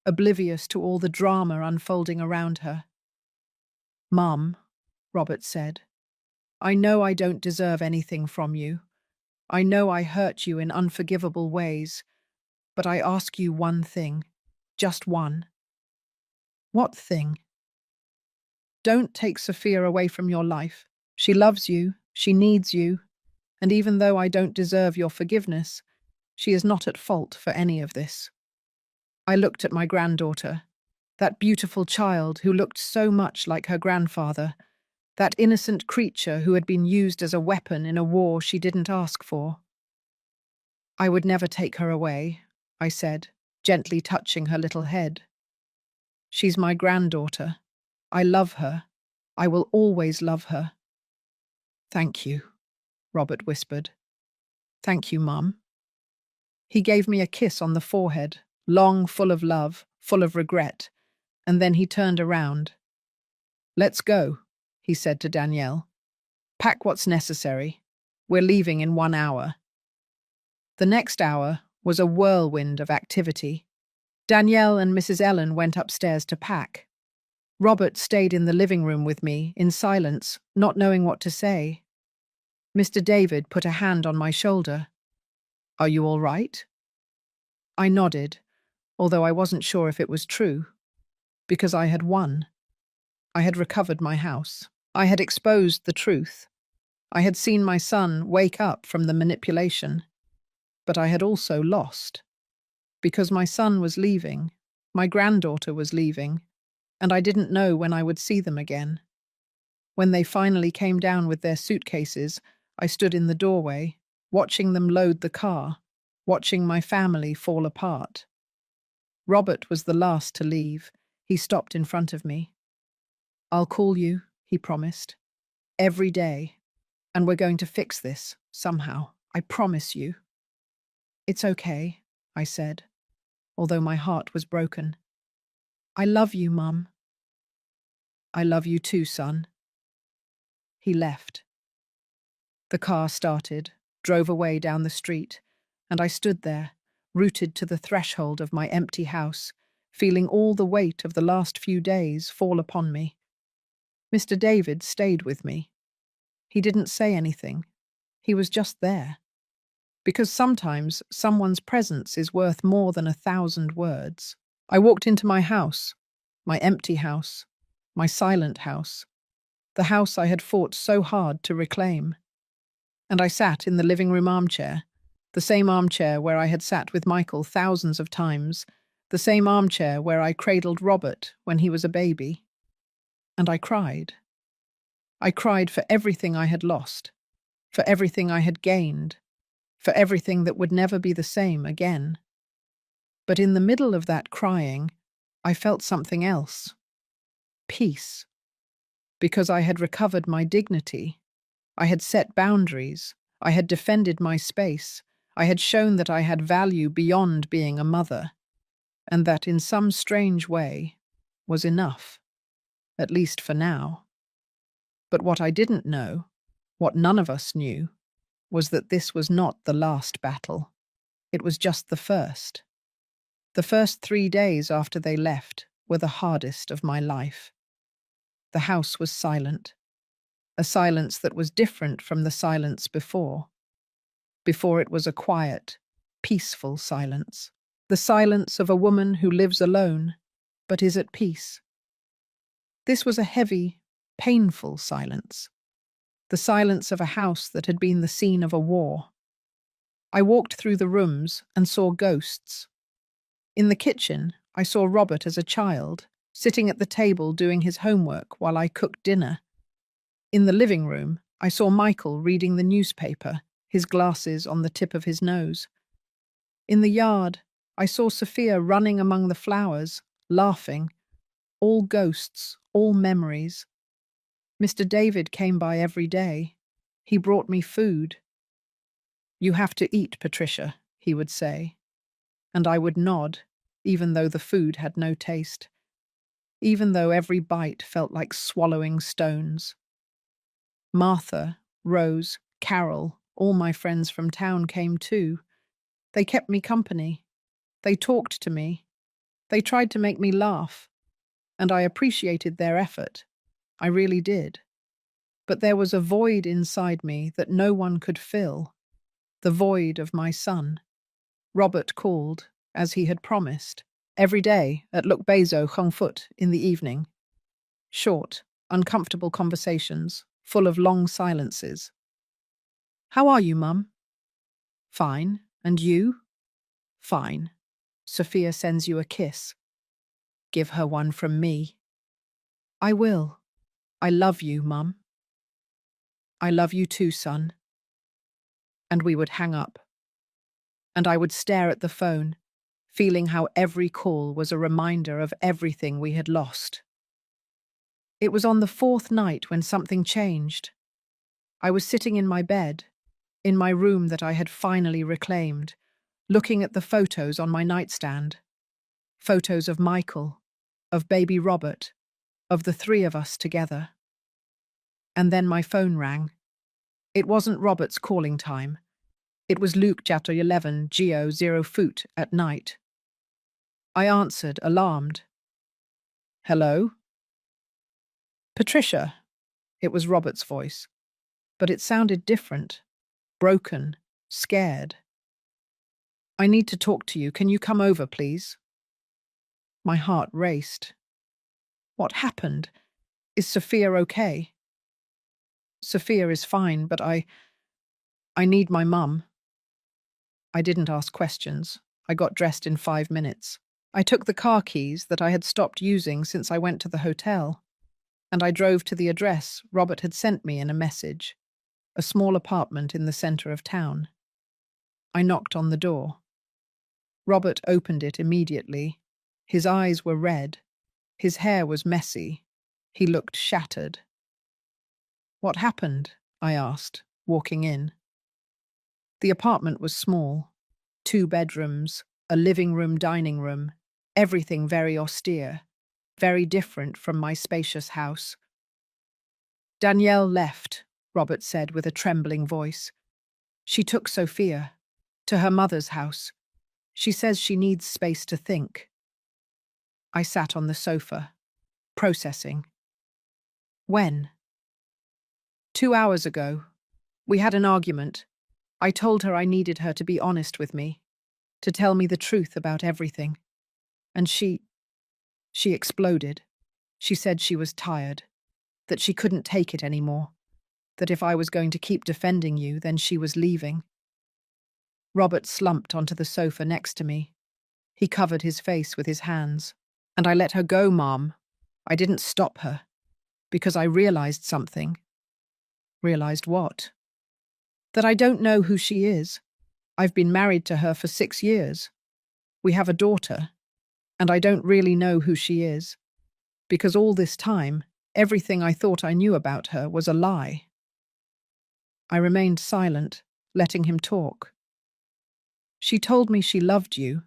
oblivious to all the drama unfolding around her. "Mum," Robert said, "I know I don't deserve anything from you. I know I hurt you in unforgivable ways, but I ask you one thing, just one." "What thing?" "Don't take Sophia away from your life. She loves you, she needs you, and even though I don't deserve your forgiveness, she is not at fault for any of this." I looked at my granddaughter, that beautiful child who looked so much like her grandfather, that innocent creature who had been used as a weapon in a war she didn't ask for. "I would never take her away," I said, gently touching her little head. "She's my granddaughter. I love her. I will always love her." "Thank you," Robert whispered. "Thank you, Mum." He gave me a kiss on the forehead, long, full of love, full of regret, and then he turned around. "Let's go," he said to Danielle. "Pack what's necessary. We're leaving in 1 hour." The next hour was a whirlwind of activity. Danielle and Mrs. Ellen went upstairs to pack. Robert stayed in the living room with me, in silence, not knowing what to say. Mr. David put a hand on my shoulder. "Are you all right?" I nodded, although I wasn't sure if it was true, because I had won. I had recovered my house. I had exposed the truth. I had seen my son wake up from the manipulation. But I had also lost. Because my son was leaving, my granddaughter was leaving, and I didn't know when I would see them again. When they finally came down with their suitcases, I stood in the doorway, watching them load the car, watching my family fall apart. Robert was the last to leave. He stopped in front of me. "I'll call you," he promised, "every day, and we're going to fix this, somehow. I promise you." "It's okay," I said, although my heart was broken. "I love you, Mum." "I love you too, son." He left. The car started, drove away down the street, and I stood there, rooted to the threshold of my empty house, feeling all the weight of the last few days fall upon me. Mr. David stayed with me. He didn't say anything. He was just there. Because sometimes someone's presence is worth more than 1,000 words. I walked into my house, my empty house, my silent house, the house I had fought so hard to reclaim. And I sat in the living room armchair, the same armchair where I had sat with Michael thousands of times, the same armchair where I cradled Robert when he was a baby. And I cried. I cried for everything I had lost, for everything I had gained, for everything that would never be the same again. But in the middle of that crying, I felt something else. Peace. Because I had recovered my dignity. I had set boundaries. I had defended my space. I had shown that I had value beyond being a mother. And that in some strange way was enough. At least for now. But what I didn't know, what none of us knew, was that this was not the last battle. It was just the first. The first 3 days after they left were the hardest of my life. The house was silent, a silence that was different from the silence before. Before it was a quiet, peaceful silence. The silence of a woman who lives alone, but is at peace. This was a heavy, painful silence. The silence of a house that had been the scene of a war. I walked through the rooms and saw ghosts. In the kitchen, I saw Robert as a child, sitting at the table doing his homework while I cooked dinner. In the living room, I saw Michael reading the newspaper, his glasses on the tip of his nose. In the yard, I saw Sophia running among the flowers, laughing. All ghosts, all memories. Mr. David came by every day. He brought me food. "You have to eat, Patricia," he would say. And I would nod, even though the food had no taste, even though every bite felt like swallowing stones. Martha, Rose, Carol, all my friends from town came too. They kept me company. They talked to me. They tried to make me laugh. And I appreciated their effort. I really did. But there was a void inside me that no one could fill. The void of my son. Robert called, as he had promised, every day at Lukbezo Hongfoot in the evening. Short, uncomfortable conversations, full of long silences. "How are you, Mum?" "Fine. And you?" "Fine. Sophia sends you a kiss." "Give her one from me." "I will. I love you, Mum." "I love you too, son." And we would hang up. And I would stare at the phone, feeling how every call was a reminder of everything we had lost. It was on the fourth night when something changed. I was sitting in my bed, in my room that I had finally reclaimed, looking at the photos on my nightstand. Photos of Michael, of baby Robert, of the three of us together. And then my phone rang. It wasn't Robert's calling time. It was Luke Chapter 11, Geo 0 Foot at night. I answered, alarmed. "Hello?" "Patricia." It was Robert's voice, but it sounded different, broken, scared. "I need to talk to you. Can you come over, please?" My heart raced. What happened? Is Sophia okay? "Sophia is fine, but I need my mum." I didn't ask questions. I got dressed in 5 minutes. I took the car keys that I had stopped using since I went to the hotel, and I drove to the address Robert had sent me in a message, a small apartment in the center of town. I knocked on the door. Robert opened it immediately. His eyes were red. His hair was messy. He looked shattered. "What happened?" I asked, walking in. The apartment was small. 2 bedrooms, a living room, dining room, everything very austere, very different from my spacious house. "Danielle left," Robert said with a trembling voice. "She took Sophia to her mother's house. She says she needs space to think." I sat on the sofa, processing. "When?" "2 hours ago. We had an argument. I told her I needed her to be honest with me, to tell me the truth about everything. And she exploded. She said she was tired, that she couldn't take it anymore, that if I was going to keep defending you, then she was leaving." Robert slumped onto the sofa next to me. He covered his face with his hands. "And I let her go, Mom. I didn't stop her, because I realized something." "Realized what?" "That I don't know who she is. I've been married to her for 6 years. We have a daughter, and I don't really know who she is, because all this time, everything I thought I knew about her was a lie." I remained silent, letting him talk. "She told me she loved you,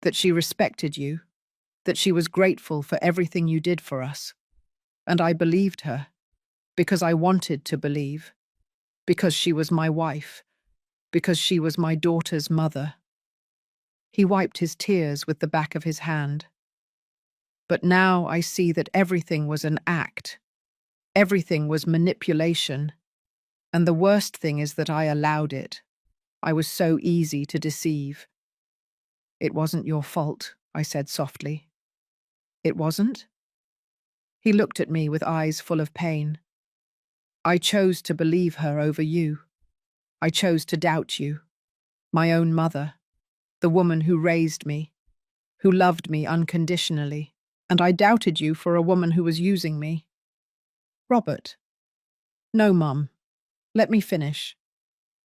that she respected you, that she was grateful for everything you did for us. And I believed her, because I wanted to believe, because she was my wife, because she was my daughter's mother." He wiped his tears with the back of his hand. "But now I see that everything was an act. Everything was manipulation. And the worst thing is that I allowed it. I was so easy to deceive." "It wasn't your fault," I said softly. "It wasn't?" He looked at me with eyes full of pain. "I chose to believe her over you. I chose to doubt you, my own mother, the woman who raised me, who loved me unconditionally, and I doubted you for a woman who was using me." "Robert." "No, Mum. Let me finish.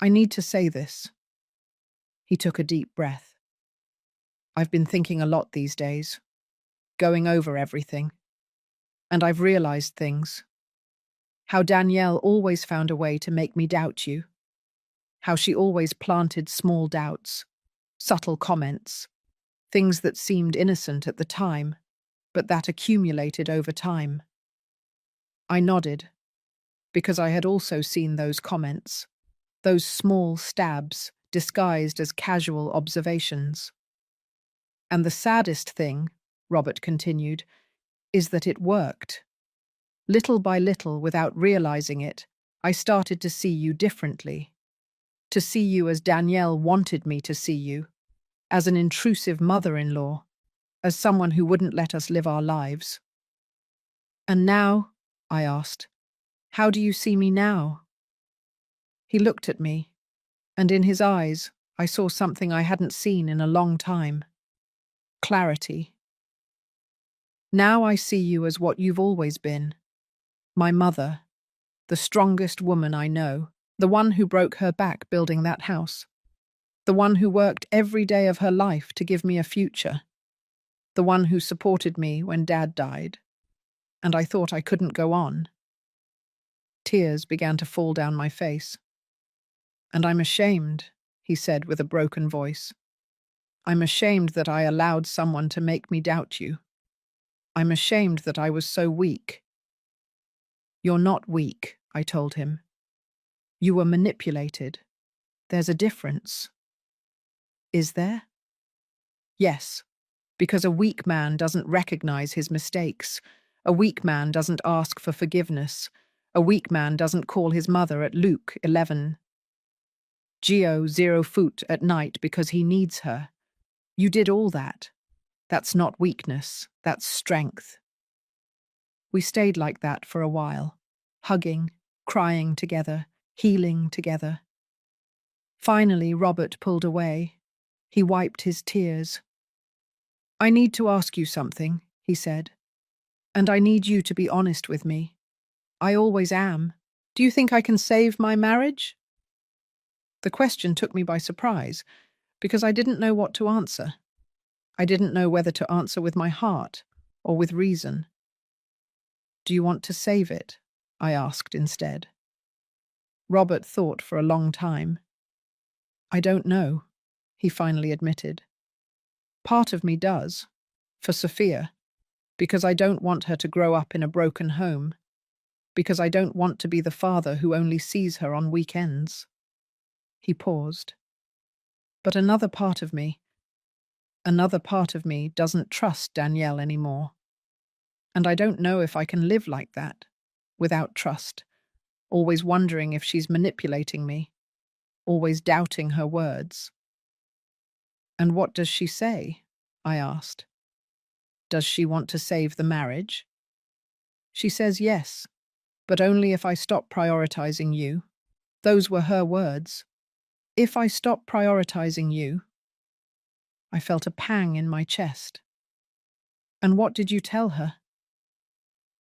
I need to say this." He took a deep breath. I've been thinking a lot these days, going over everything, and I've realized things. How Danielle always found a way to make me doubt you. How she always planted small doubts, subtle comments, things that seemed innocent at the time, but that accumulated over time. I nodded, because I had also seen those comments, those small stabs disguised as casual observations. And the saddest thing, Robert continued, is that it worked. Little by little, without realizing it, I started to see you differently. To see you as Danielle wanted me to see you, as an intrusive mother-in-law, as someone who wouldn't let us live our lives. And now, I asked, how do you see me now? He looked at me, and in his eyes I saw something I hadn't seen in a long time. Clarity. Now I see you as what you've always been. My mother, the strongest woman I know, the one who broke her back building that house, the one who worked every day of her life to give me a future, the one who supported me when Dad died, and I thought I couldn't go on. Tears began to fall down my face. And I'm ashamed, he said with a broken voice. I'm ashamed that I allowed someone to make me doubt you. I'm ashamed that I was so weak. You're not weak, I told him. You were manipulated. There's a difference. Is there? Yes, because a weak man doesn't recognize his mistakes. A weak man doesn't ask for forgiveness. A weak man doesn't call his mother at Luke 11. Geo 0 foot at night because he needs her. You did all that. That's not weakness, that's strength. We stayed like that for a while, hugging, crying together, healing together. Finally, Robert pulled away. He wiped his tears. I need to ask you something, he said. And I need you to be honest with me. I always am. Do you think I can save my marriage? The question took me by surprise, because I didn't know what to answer. I didn't know whether to answer with my heart or with reason. Do you want to save it? I asked instead. Robert thought for a long time. I don't know, he finally admitted. Part of me does, for Sophia, because I don't want her to grow up in a broken home, because I don't want to be the father who only sees her on weekends. He paused. But another part of me doesn't trust Danielle anymore. And I don't know if I can live like that, without trust, always wondering if she's manipulating me, always doubting her words. And what does she say? I asked. Does she want to save the marriage? She says yes, but only if I stop prioritizing you. Those were her words. If I stop prioritizing you. I felt a pang in my chest. And what did you tell her?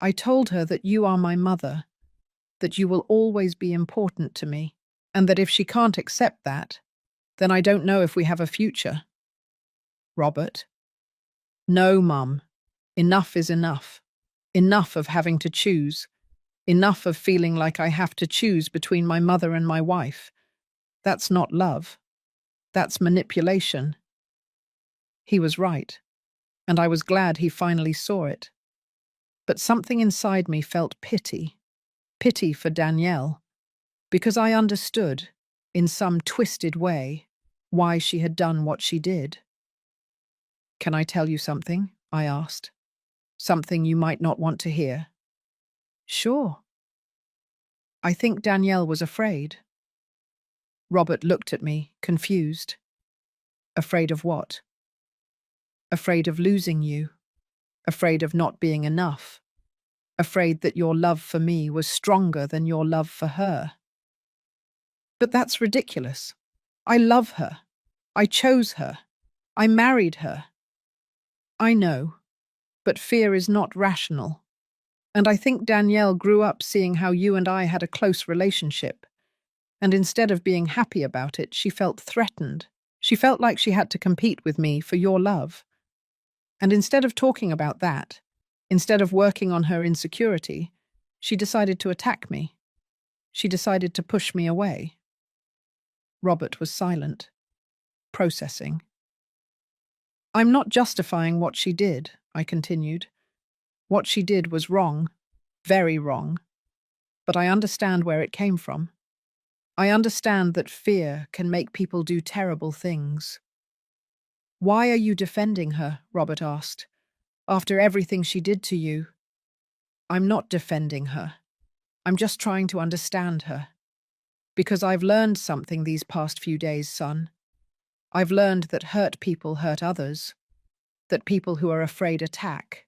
I told her that you are my mother, that you will always be important to me, and that if she can't accept that, then I don't know if we have a future. Robert? No, Mum. Enough is enough. Enough of having to choose. Enough of feeling like I have to choose between my mother and my wife. That's not love. That's manipulation. He was right, and I was glad he finally saw it. But something inside me felt pity for Danielle, because I understood, in some twisted way, why she had done what she did. Can I tell you something? I asked. Something you might not want to hear. Sure. I think Danielle was afraid. Robert looked at me, confused. Afraid of what? Afraid of losing you. Afraid of not being enough. Afraid that your love for me was stronger than your love for her. But that's ridiculous. I love her. I chose her. I married her. I know, but fear is not rational. And I think Danielle grew up seeing how you and I had a close relationship. And instead of being happy about it, she felt threatened. She felt like she had to compete with me for your love. And instead of talking about that, instead of working on her insecurity, she decided to attack me. She decided to push me away. Robert was silent, processing. I'm not justifying what she did, I continued. What she did was wrong, very wrong, but I understand where it came from. I understand that fear can make people do terrible things. Why are you defending her? Robert asked. After everything she did to you. I'm not defending her. I'm just trying to understand her. Because I've learned something these past few days, son. I've learned that hurt people hurt others, that people who are afraid attack,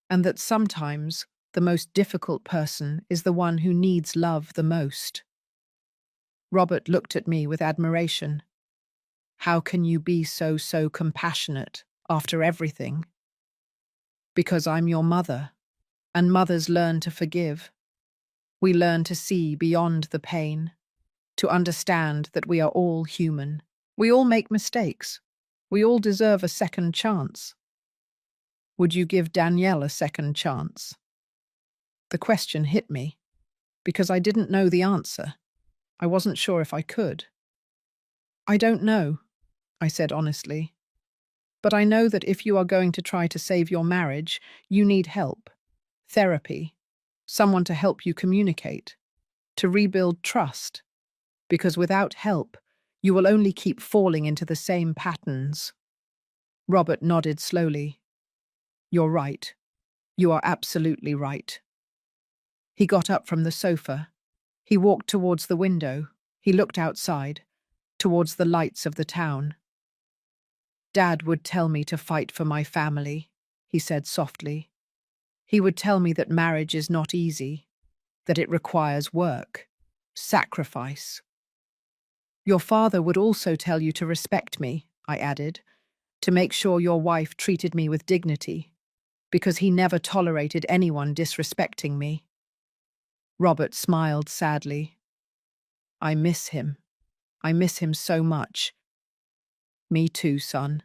and that sometimes the most difficult person is the one who needs love the most. Robert looked at me with admiration. How can you be so compassionate after everything? Because I'm your mother, and mothers learn to forgive. We learn to see beyond the pain, to understand that we are all human. We all make mistakes. We all deserve a second chance. Would you give Danielle a second chance? The question hit me, because I didn't know the answer. I wasn't sure if I could. I don't know, I said honestly. But I know that if you are going to try to save your marriage, you need help. Therapy. Someone to help you communicate. To rebuild trust. Because without help, you will only keep falling into the same patterns. Robert nodded slowly. You're right. You are absolutely right. He got up from the sofa. He walked towards the window. He looked outside, towards the lights of the town. Dad would tell me to fight for my family, he said softly. He would tell me that marriage is not easy, that it requires work, sacrifice. Your father would also tell you to respect me, I added, to make sure your wife treated me with dignity, because he never tolerated anyone disrespecting me. Robert smiled sadly. I miss him. I miss him so much. Me too, son.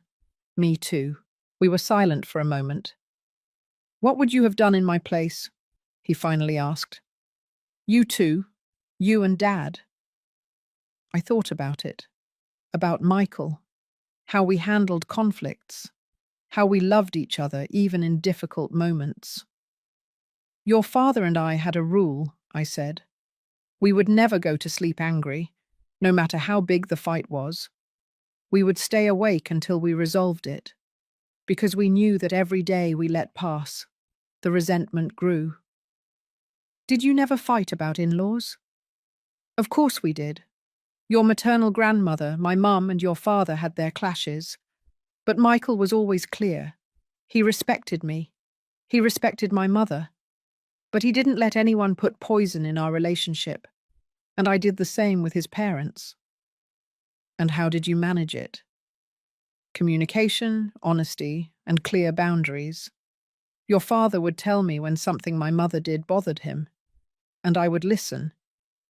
Me too. We were silent for a moment. What would you have done in my place? He finally asked. You too. You and Dad. I thought about it. About Michael. How we handled conflicts. How we loved each other even in difficult moments. Your father and I had a rule, I said. We would never go to sleep angry, no matter how big the fight was. We would stay awake until we resolved it, because we knew that every day we let pass, the resentment grew. Did you never fight about in-laws? Of course we did. Your maternal grandmother, my mum, and your father had their clashes. But Michael was always clear. He respected me. He respected my mother. But he didn't let anyone put poison in our relationship. And I did the same with his parents. And how did you manage it? Communication, honesty, and clear boundaries. Your father would tell me when something my mother did bothered him, and I would listen,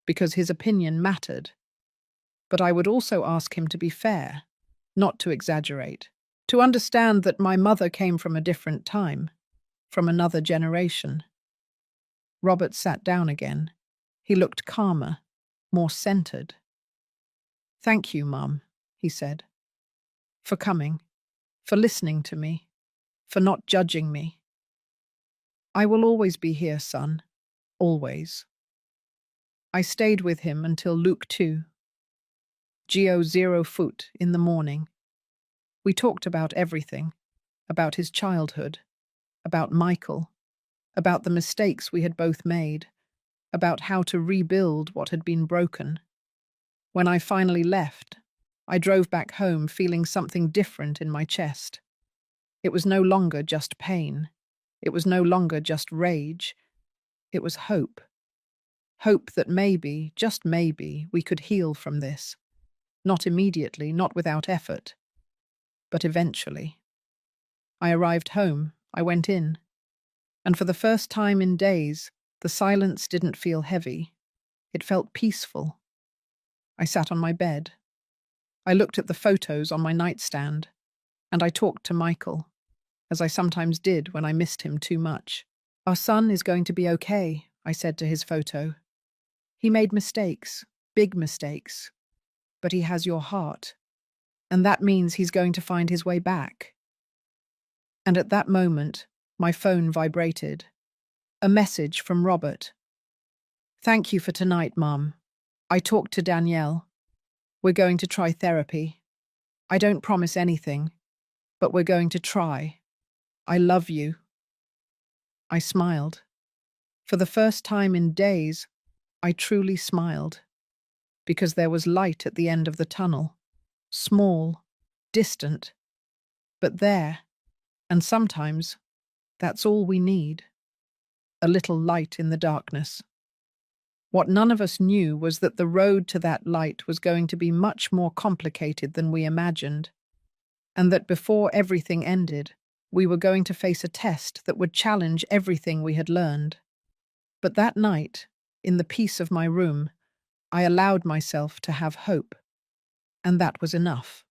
because his opinion mattered. But I would also ask him to be fair, not to exaggerate, to understand that my mother came from a different time, from another generation. Robert sat down again. He looked calmer, more centered. Thank you, Mum, he said, for coming, for listening to me, for not judging me. I will always be here, son, always. I stayed with him until Luke 2, Geo 0 foot in the morning. We talked about everything, about his childhood, about Michael, about the mistakes we had both made, about how to rebuild what had been broken. When I finally left, I drove back home feeling something different in my chest. It was no longer just pain. It was no longer just rage. It was hope. Hope that maybe, just maybe, we could heal from this. Not immediately, not without effort, but eventually. I arrived home, I went in, and for the first time in days, the silence didn't feel heavy. It felt peaceful. I sat on my bed. I looked at the photos on my nightstand, and I talked to Michael, as I sometimes did when I missed him too much. Our son is going to be okay, I said to his photo. He made mistakes, big mistakes, but he has your heart, and that means he's going to find his way back. And at that moment, my phone vibrated. A message from Robert. Thank you for tonight, Mum. I talked to Danielle. We're going to try therapy. I don't promise anything, but we're going to try. I love you. I smiled. For the first time in days, I truly smiled, because there was light at the end of the tunnel. Small, distant, but there, and sometimes that's all we need. A little light in the darkness. What none of us knew was that the road to that light was going to be much more complicated than we imagined, and that before everything ended, we were going to face a test that would challenge everything we had learned. But that night, in the peace of my room, I allowed myself to have hope, and that was enough.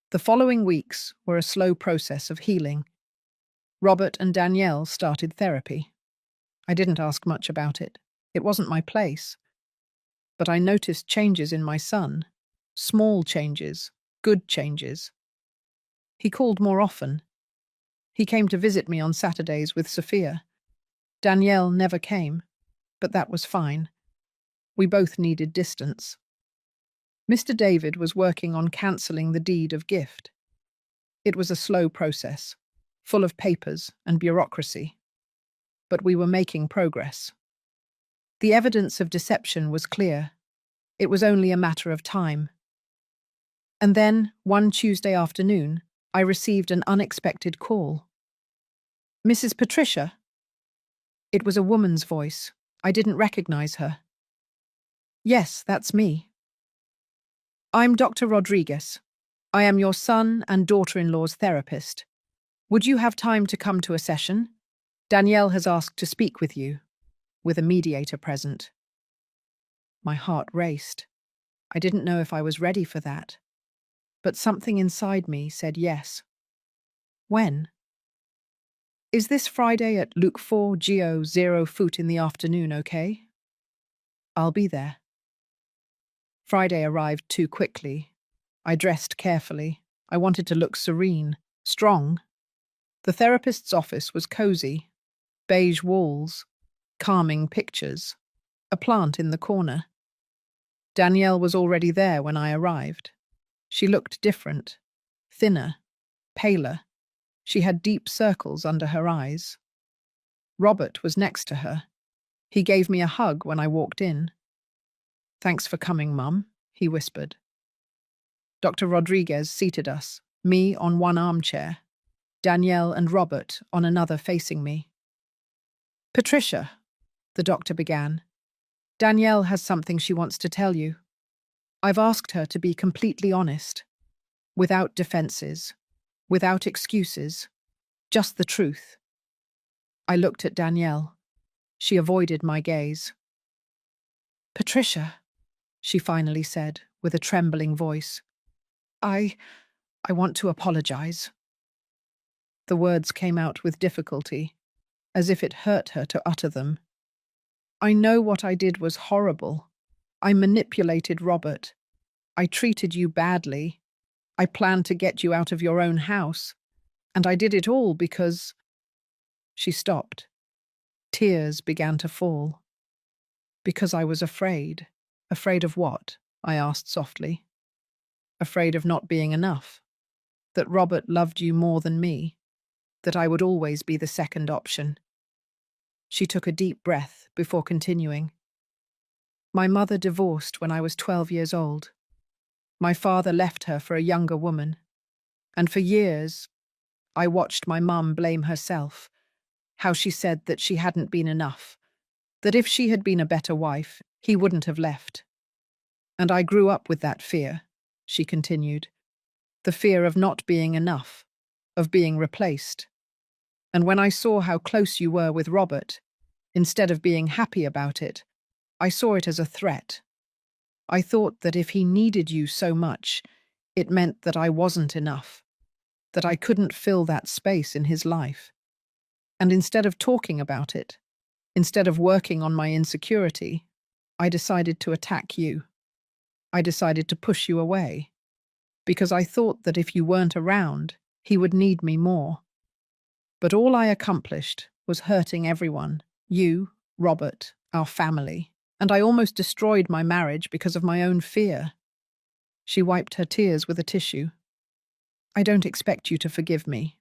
The following weeks were a slow process of healing. Robert and Danielle started therapy. I didn't ask much about it. It wasn't my place. But I noticed changes in my son. Small changes, good changes. He called more often. He came to visit me on Saturdays with Sophia. Danielle never came, but that was fine. We both needed distance. Mr. David was working on cancelling the deed of gift. It was a slow process, full of papers and bureaucracy. But we were making progress. The evidence of deception was clear. It was only a matter of time. And then, one Tuesday afternoon, I received an unexpected call. Mrs. Patricia? It was a woman's voice. I didn't recognize her. Yes, that's me. I'm Dr. Rodriguez. I am your son and daughter-in-law's therapist. Would you have time to come to a session? Danielle has asked to speak with you, with a mediator present. My heart raced. I didn't know if I was ready for that, but something inside me said yes. When? Is this Friday at Luke 4 Geo 0 Foot in the afternoon okay? I'll be there. Friday arrived too quickly. I dressed carefully. I wanted to look serene, strong. The therapist's office was cozy. Beige walls, calming pictures, a plant in the corner. Danielle was already there when I arrived. She looked different, thinner, paler. She had deep circles under her eyes. Robert was next to her. He gave me a hug when I walked in. Thanks for coming, Mum, he whispered. Dr. Rodriguez seated us, me on one armchair, Danielle and Robert on another facing me. Patricia, the doctor began, Danielle has something she wants to tell you. I've asked her to be completely honest, without defenses, without excuses, just the truth. I looked at Danielle. She avoided my gaze. Patricia, she finally said, with a trembling voice. I want to apologize. The words came out with difficulty, as if it hurt her to utter them. I know what I did was horrible. I manipulated Robert. I treated you badly. I planned to get you out of your own house. And I did it all because... She stopped. Tears began to fall. Because I was afraid. Afraid of what? I asked softly. Afraid of not being enough. That Robert loved you more than me. That I would always be the second option. She took a deep breath before continuing. My mother divorced when I was 12 years old. My father left her for a younger woman. And for years, I watched my mum blame herself, how she said that she hadn't been enough, that if she had been a better wife, he wouldn't have left. And I grew up with that fear, she continued, the fear of not being enough, of being replaced. And when I saw how close you were with Robert, instead of being happy about it, I saw it as a threat. I thought that if he needed you so much, It meant that I wasn't enough, that I couldn't fill that space in his life. And instead of talking about it, instead of working on my insecurity, I decided to attack you. I decided to push you away, because I thought that if you weren't around, he would need me more. But all I accomplished was hurting everyone, you, Robert, our family, and I almost destroyed my marriage because of my own fear. She wiped her tears with a tissue. I don't expect you to forgive me.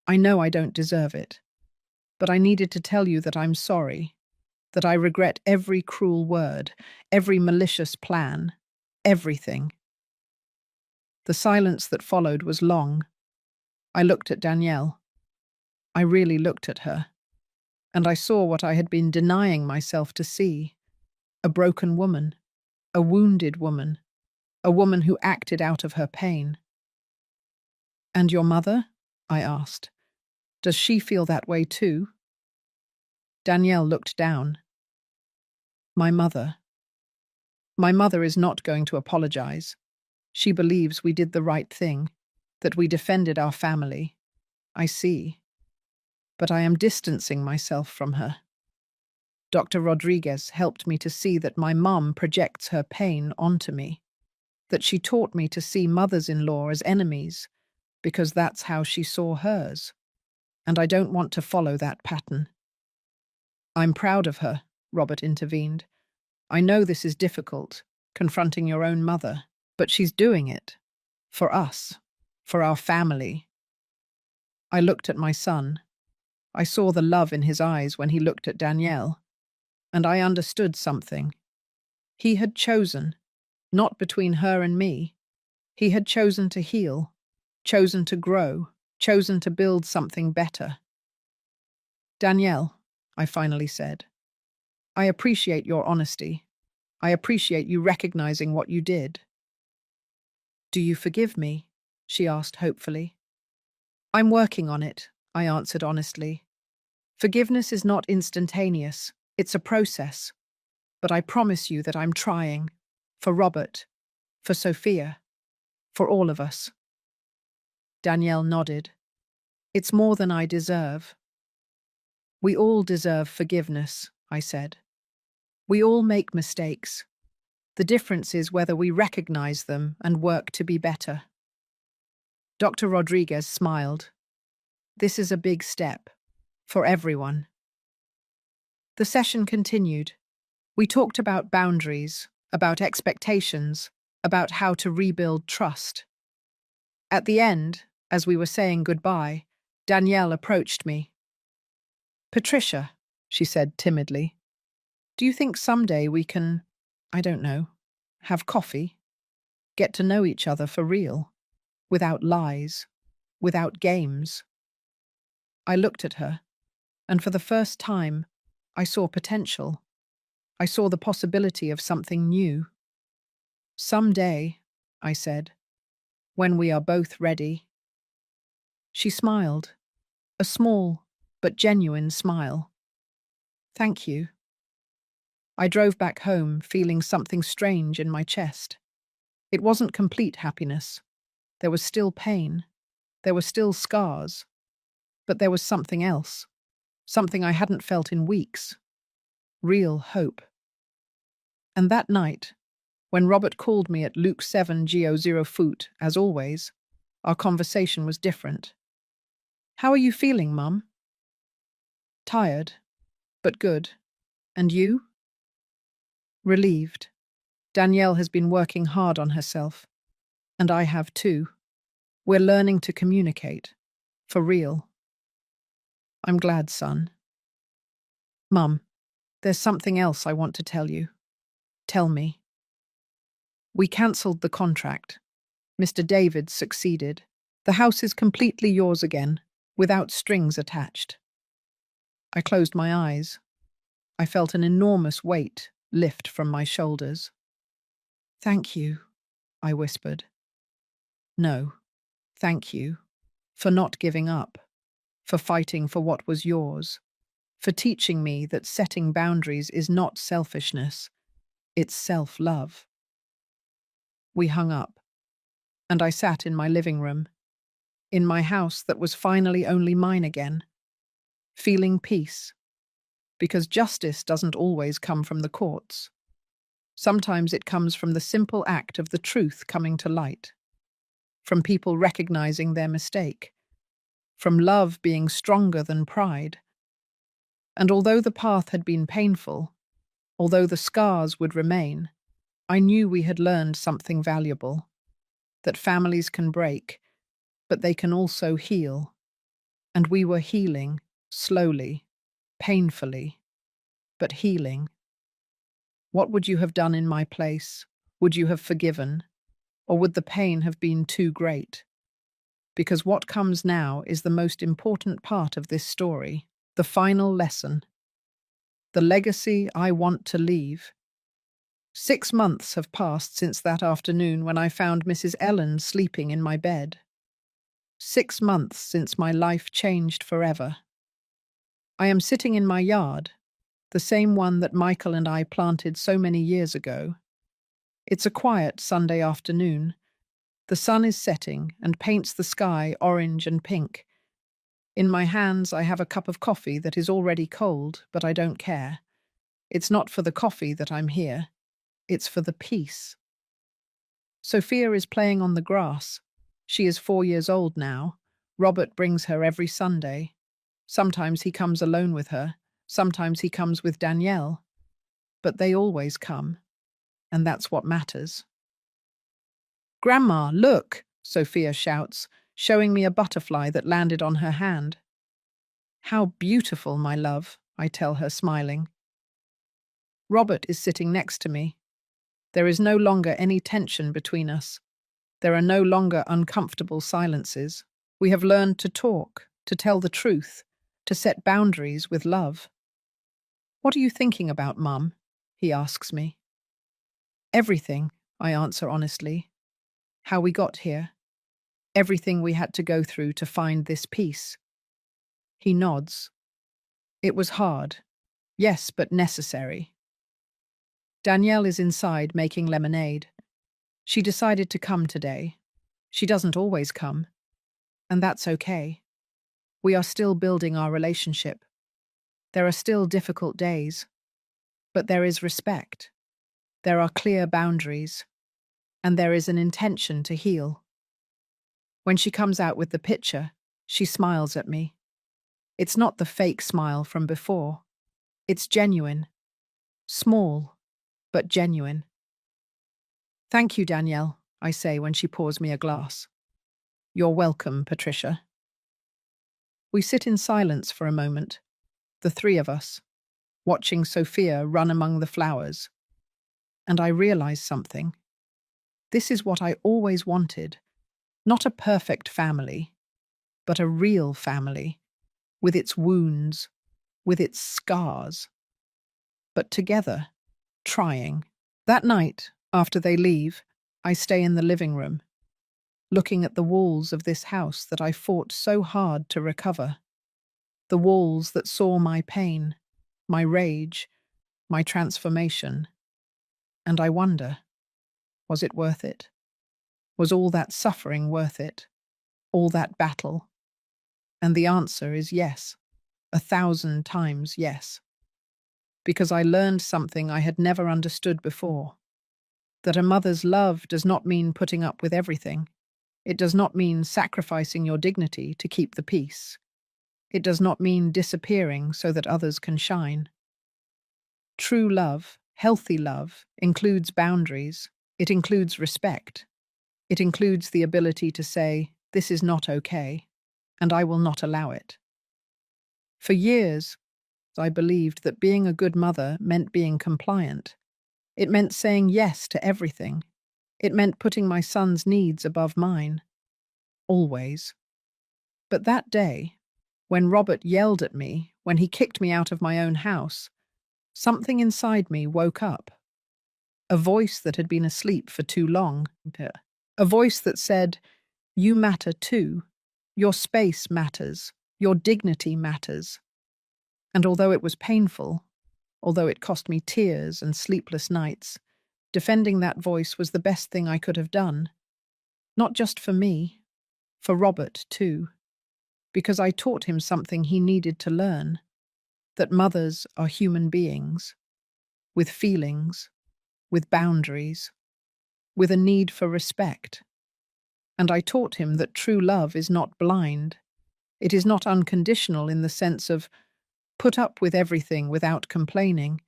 I know I don't deserve it. But I needed to tell you that I'm sorry, that I regret every cruel word, every malicious plan, everything. The silence that followed was long. I looked at Danielle. I really looked at her. And I saw what I had been denying myself to see. A broken woman, a wounded woman, a woman who acted out of her pain. And your mother? I asked. Does she feel that way too? Danielle looked down. My mother. My mother is not going to apologize. She believes we did the right thing, that we defended our family. I see. But I am distancing myself from her. Dr. Rodriguez helped me to see that my mum projects her pain onto me, that she taught me to see mothers-in-law as enemies, because that's how she saw hers. And I don't want to follow that pattern. I'm proud of her, Robert intervened. I know this is difficult, confronting your own mother, but she's doing it. For us. For our family. I looked at my son. I saw the love in his eyes when he looked at Danielle, and I understood something. He had chosen, not between her and me. He had chosen to heal, chosen to grow, chosen to build something better. Danielle, I finally said, I appreciate your honesty. I appreciate you recognizing what you did. Do you forgive me? She asked hopefully. I'm working on it, I answered honestly. Forgiveness is not instantaneous, it's a process. But I promise you that I'm trying. For Robert, for Sophia, for all of us. Danielle nodded. It's more than I deserve. We all deserve forgiveness, I said. We all make mistakes. The difference is whether we recognize them and work to be better. Dr. Rodriguez smiled. This is a big step. For everyone. The session continued. We talked about boundaries, about expectations, about how to rebuild trust. At the end, as we were saying goodbye, Danielle approached me. Patricia, she said timidly, do you think someday we can, I don't know, have coffee? Get to know each other for real, without lies, without games? I looked at her, and for the first time, I saw potential. I saw the possibility of something new. Someday, I said, when we are both ready. She smiled, a small but genuine smile. Thank you. I drove back home feeling something strange in my chest. It wasn't complete happiness. There was still pain. There were still scars. But there was something else. Something I hadn't felt in weeks. Real hope. And that night, when Robert called me at Luke 7 Geo 0 Foot, as always, our conversation was different. How are you feeling, Mum? Tired, but good. And you? Relieved. Danielle has been working hard on herself. And I have too. We're learning to communicate. For real. I'm glad, son. Mum, there's something else I want to tell you. Tell me. We cancelled the contract. Mr. David succeeded. The house is completely yours again, without strings attached. I closed my eyes. I felt an enormous weight lift from my shoulders. Thank you, I whispered. No, thank you, for not giving up, for fighting for what was yours, for teaching me that setting boundaries is not selfishness, it's self-love. We hung up. And I sat in my living room, in my house that was finally only mine again, feeling peace, because justice doesn't always come from the courts. Sometimes it comes from the simple act of the truth coming to light, from people recognizing their mistake, from love being stronger than pride. And although the path had been painful, although the scars would remain, I knew we had learned something valuable, that families can break, but they can also heal. And we were healing, slowly, painfully, but healing. What would you have done in my place? Would you have forgiven? Or would the pain have been too great? Because what comes now is the most important part of this story, the final lesson, the legacy I want to leave. 6 months have passed since that afternoon when I found Mrs. Ellen sleeping in my bed. 6 months since my life changed forever. I am sitting in my yard, the same one that Michael and I planted so many years ago. It's a quiet Sunday afternoon. The sun is setting and paints the sky orange and pink. In my hands I have a cup of coffee that is already cold, but I don't care. It's not for the coffee that I'm here. It's for the peace. Sophia is playing on the grass. She is 4 years old now. Robert brings her every Sunday. Sometimes he comes alone with her. Sometimes he comes with Danielle. But they always come. And that's what matters. "Grandma, look!" Sophia shouts, showing me a butterfly that landed on her hand. "How beautiful, my love," I tell her, smiling. Robert is sitting next to me. There is no longer any tension between us. There are no longer uncomfortable silences. We have learned to talk, to tell the truth, to set boundaries with love. "What are you thinking about, Mum?" he asks me. "Everything," I answer honestly. "How we got here. Everything we had to go through to find this peace." He nods. "It was hard. Yes, but necessary." Danielle is inside making lemonade. She decided to come today. She doesn't always come. And that's okay. We are still building our relationship. There are still difficult days. But there is respect. There are clear boundaries. And there is an intention to heal. When she comes out with the picture, she smiles at me. It's not the fake smile from before. It's genuine. Small, but genuine. "Thank you, Danielle," I say when she pours me a glass. "You're welcome, Patricia." We sit in silence for a moment, the three of us, watching Sophia run among the flowers. And I realize something. This is what I always wanted. Not a perfect family, but a real family, with its wounds, with its scars. But together, trying. That night, after they leave, I stay in the living room, looking at the walls of this house that I fought so hard to recover. The walls that saw my pain, my rage, my transformation. And I wonder, was it worth it? Was all that suffering worth it? All that battle? And the answer is yes, 1,000 times yes. Because I learned something I had never understood before. That a mother's love does not mean putting up with everything. It does not mean sacrificing your dignity to keep the peace. It does not mean disappearing so that others can shine. True love, healthy love, includes boundaries. It includes respect. It includes the ability to say, "This is not okay, and I will not allow it." For years, I believed that being a good mother meant being compliant. It meant saying yes to everything. It meant putting my son's needs above mine. Always. But that day, when Robert yelled at me, when he kicked me out of my own house, something inside me woke up. A voice that had been asleep for too long. A voice that said, "You matter too. Your space matters. Your dignity matters." And although it was painful, although it cost me tears and sleepless nights, defending that voice was the best thing I could have done. Not just for me, for Robert too, because I taught him something he needed to learn, that mothers are human beings, with feelings, with boundaries, with a need for respect. And I taught him that true love is not blind. It is not unconditional in the sense of put up with everything without complaining.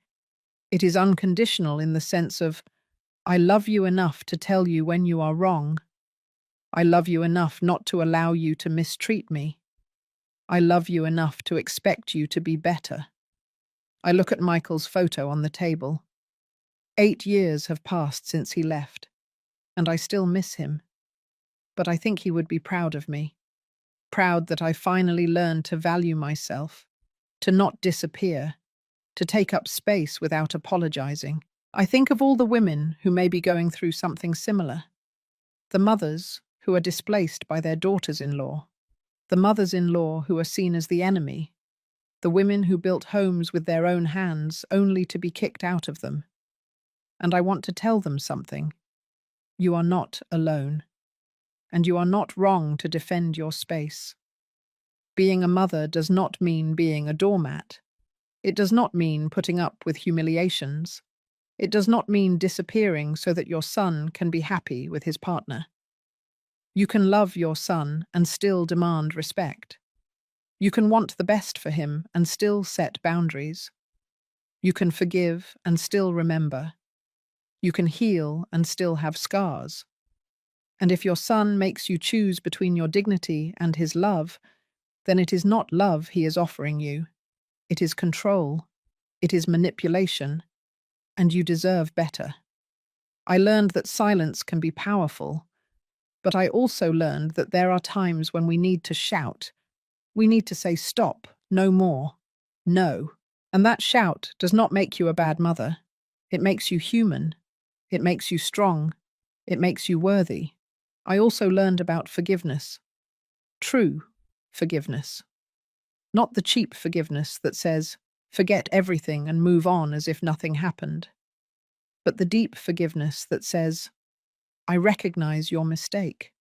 It is unconditional in the sense of I love you enough to tell you when you are wrong. I love you enough not to allow you to mistreat me. I love you enough to expect you to be better. I look at Michael's photo on the table. 8 years have passed since he left, and I still miss him. But I think he would be proud of me. Proud that I finally learned to value myself, to not disappear, to take up space without apologizing. I think of all the women who may be going through something similar. The mothers who are displaced by their daughters-in-law. The mothers-in-law who are seen as the enemy. The women who built homes with their own hands only to be kicked out of them. And I want to tell them something. You are not alone. And you are not wrong to defend your space. Being a mother does not mean being a doormat. It does not mean putting up with humiliations. It does not mean disappearing so that your son can be happy with his partner. You can love your son and still demand respect. You can want the best for him and still set boundaries. You can forgive and still remember. You can heal and still have scars. And if your son makes you choose between your dignity and his love, then it is not love he is offering you. It is control. It is manipulation. And you deserve better. I learned that silence can be powerful, but I also learned that there are times when we need to shout. We need to say stop, no more, no. And that shout does not make you a bad mother. It makes you human. It makes you strong. It makes you worthy. I also learned about forgiveness. True forgiveness. Not the cheap forgiveness that says, forget everything and move on as if nothing happened. But the deep forgiveness that says, I recognize your mistake.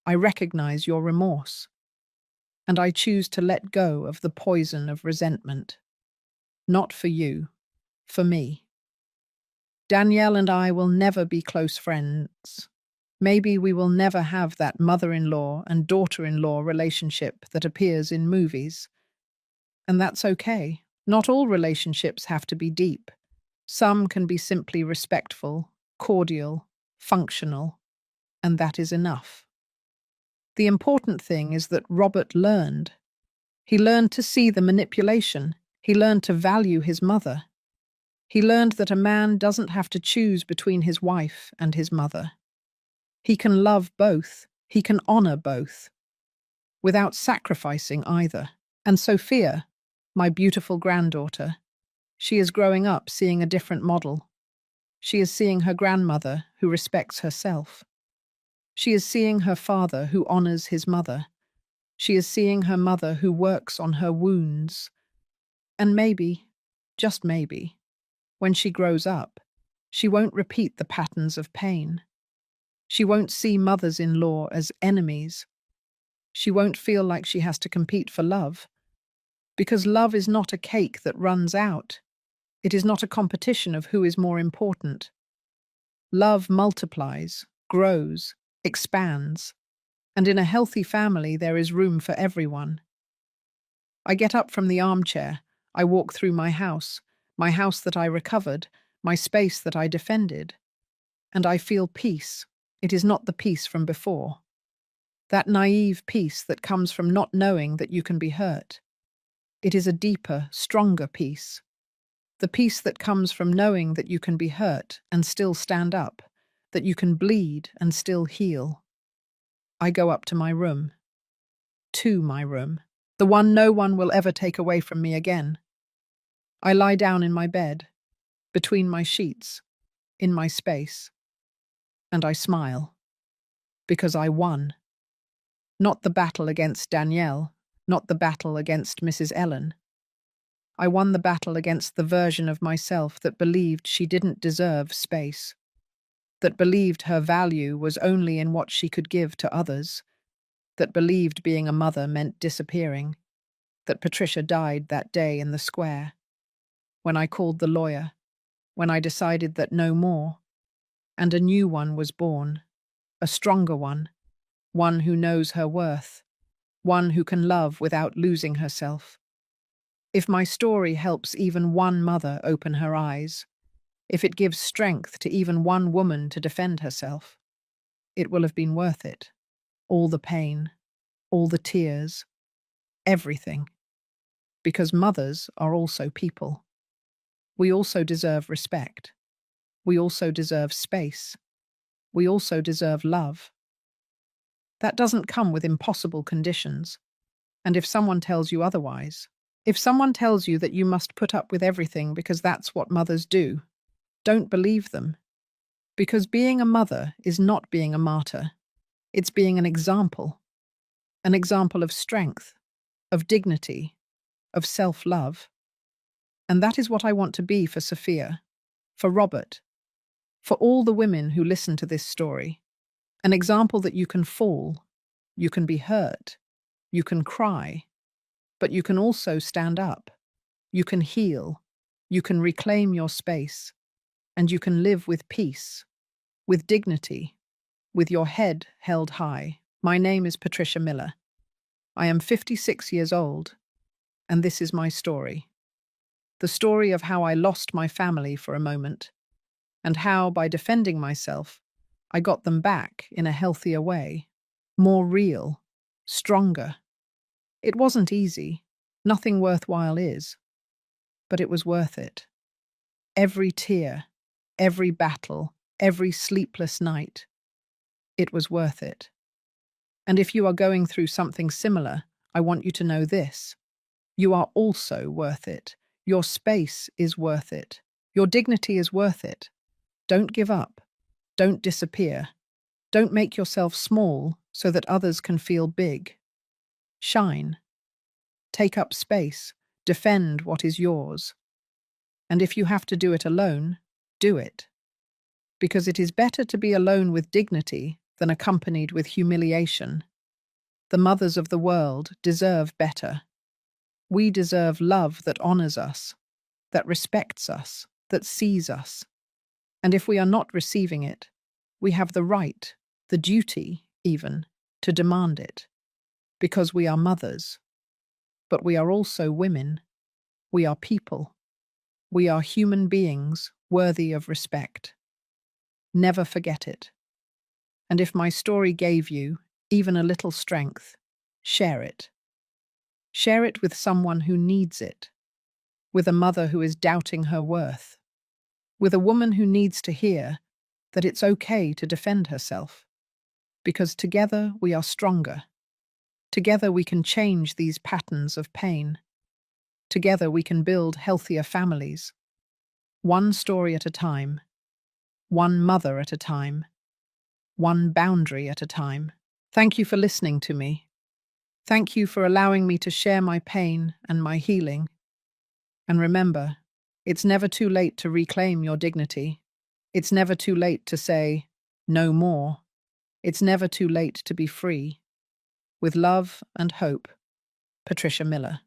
I recognize your remorse. And I choose to let go of the poison of resentment. Not for you, for me. Danielle and I will never be close friends. Maybe we will never have that mother-in-law and daughter-in-law relationship that appears in movies. And that's okay. Not all relationships have to be deep. Some can be simply respectful, cordial, functional, and that is enough. The important thing is that Robert learned. He learned to see the manipulation. He learned to value his mother. He learned that a man doesn't have to choose between his wife and his mother. He can love both. He can honor both, without sacrificing either. And Sophia, my beautiful granddaughter, she is growing up seeing a different model. She is seeing her grandmother who respects herself. She is seeing her father who honors his mother. She is seeing her mother who works on her wounds. And maybe, just maybe, when she grows up, she won't repeat the patterns of pain. She won't see mothers-in-law as enemies. She won't feel like she has to compete for love. Because love is not a cake that runs out. It is not a competition of who is more important. Love multiplies, grows, expands, and in a healthy family there is room for everyone. I get up from the armchair, I walk through my house that I recovered, my space that I defended, and I feel peace. It is not the peace from before. That naive peace that comes from not knowing that you can be hurt. It is a deeper, stronger peace. The peace that comes from knowing that you can be hurt and still stand up, that you can bleed and still heal. I go up to my room. To my room. The one no one will ever take away from me again. I lie down in my bed, between my sheets, in my space, and I smile. Because I won. Not the battle against Danielle, not the battle against Mrs. Ellen. I won the battle against the version of myself that believed she didn't deserve space. that believed her value was only in what she could give to others, that believed being a mother meant disappearing, that Patricia died that day in the square. When I called the lawyer, when I decided that no more, and a new one was born, a stronger one who knows her worth, one who can love without losing herself. If my story helps even one mother open her eyes, if it gives strength to even one woman to defend herself, it will have been worth it. All the pain, all the tears, everything. Because mothers are also people. We also deserve respect. We also deserve space. We also deserve love. That doesn't come with impossible conditions. And if someone tells you otherwise, if someone tells you that you must put up with everything because that's what mothers do, don't believe them. Because being a mother is not being a martyr. It's being an example of strength, of dignity, of self-love. And that is what I want to be for Sophia, for Robert, for all the women who listen to this story. An example that you can fall, you can be hurt, you can cry, but you can also stand up. You can heal, you can reclaim your space, and you can live with peace, with dignity, with your head held high. My name is Patricia Miller. I am 56 years old, and this is my story. The story of how I lost my family for a moment, and how, by defending myself, I got them back in a healthier way, more real, stronger. It wasn't easy. Nothing worthwhile is. But it was worth it. Every tear, every battle, every sleepless night. It was worth it. And if you are going through something similar, I want you to know this. You are also worth it. Your space is worth it. Your dignity is worth it. Don't give up. Don't disappear. Don't make yourself small so that others can feel big. Shine. Take up space. Defend what is yours. And if you have to do it alone, do it. Because it is better to be alone with dignity than accompanied with humiliation. The mothers of the world deserve better. We deserve love that honors us, that respects us, that sees us. And if we are not receiving it, we have the right, the duty, even, to demand it. Because we are mothers. But we are also women. We are people. We are human beings worthy of respect. Never forget it. And if my story gave you even a little strength, share it. Share it with someone who needs it, with a mother who is doubting her worth, with a woman who needs to hear that it's okay to defend herself, because together we are stronger. Together we can change these patterns of pain. Together we can build healthier families. One story at a time, one mother at a time, one boundary at a time. Thank you for listening to me. Thank you for allowing me to share my pain and my healing. And remember, it's never too late to reclaim your dignity. It's never too late to say, no more. It's never too late to be free. With love and hope, Patricia Miller.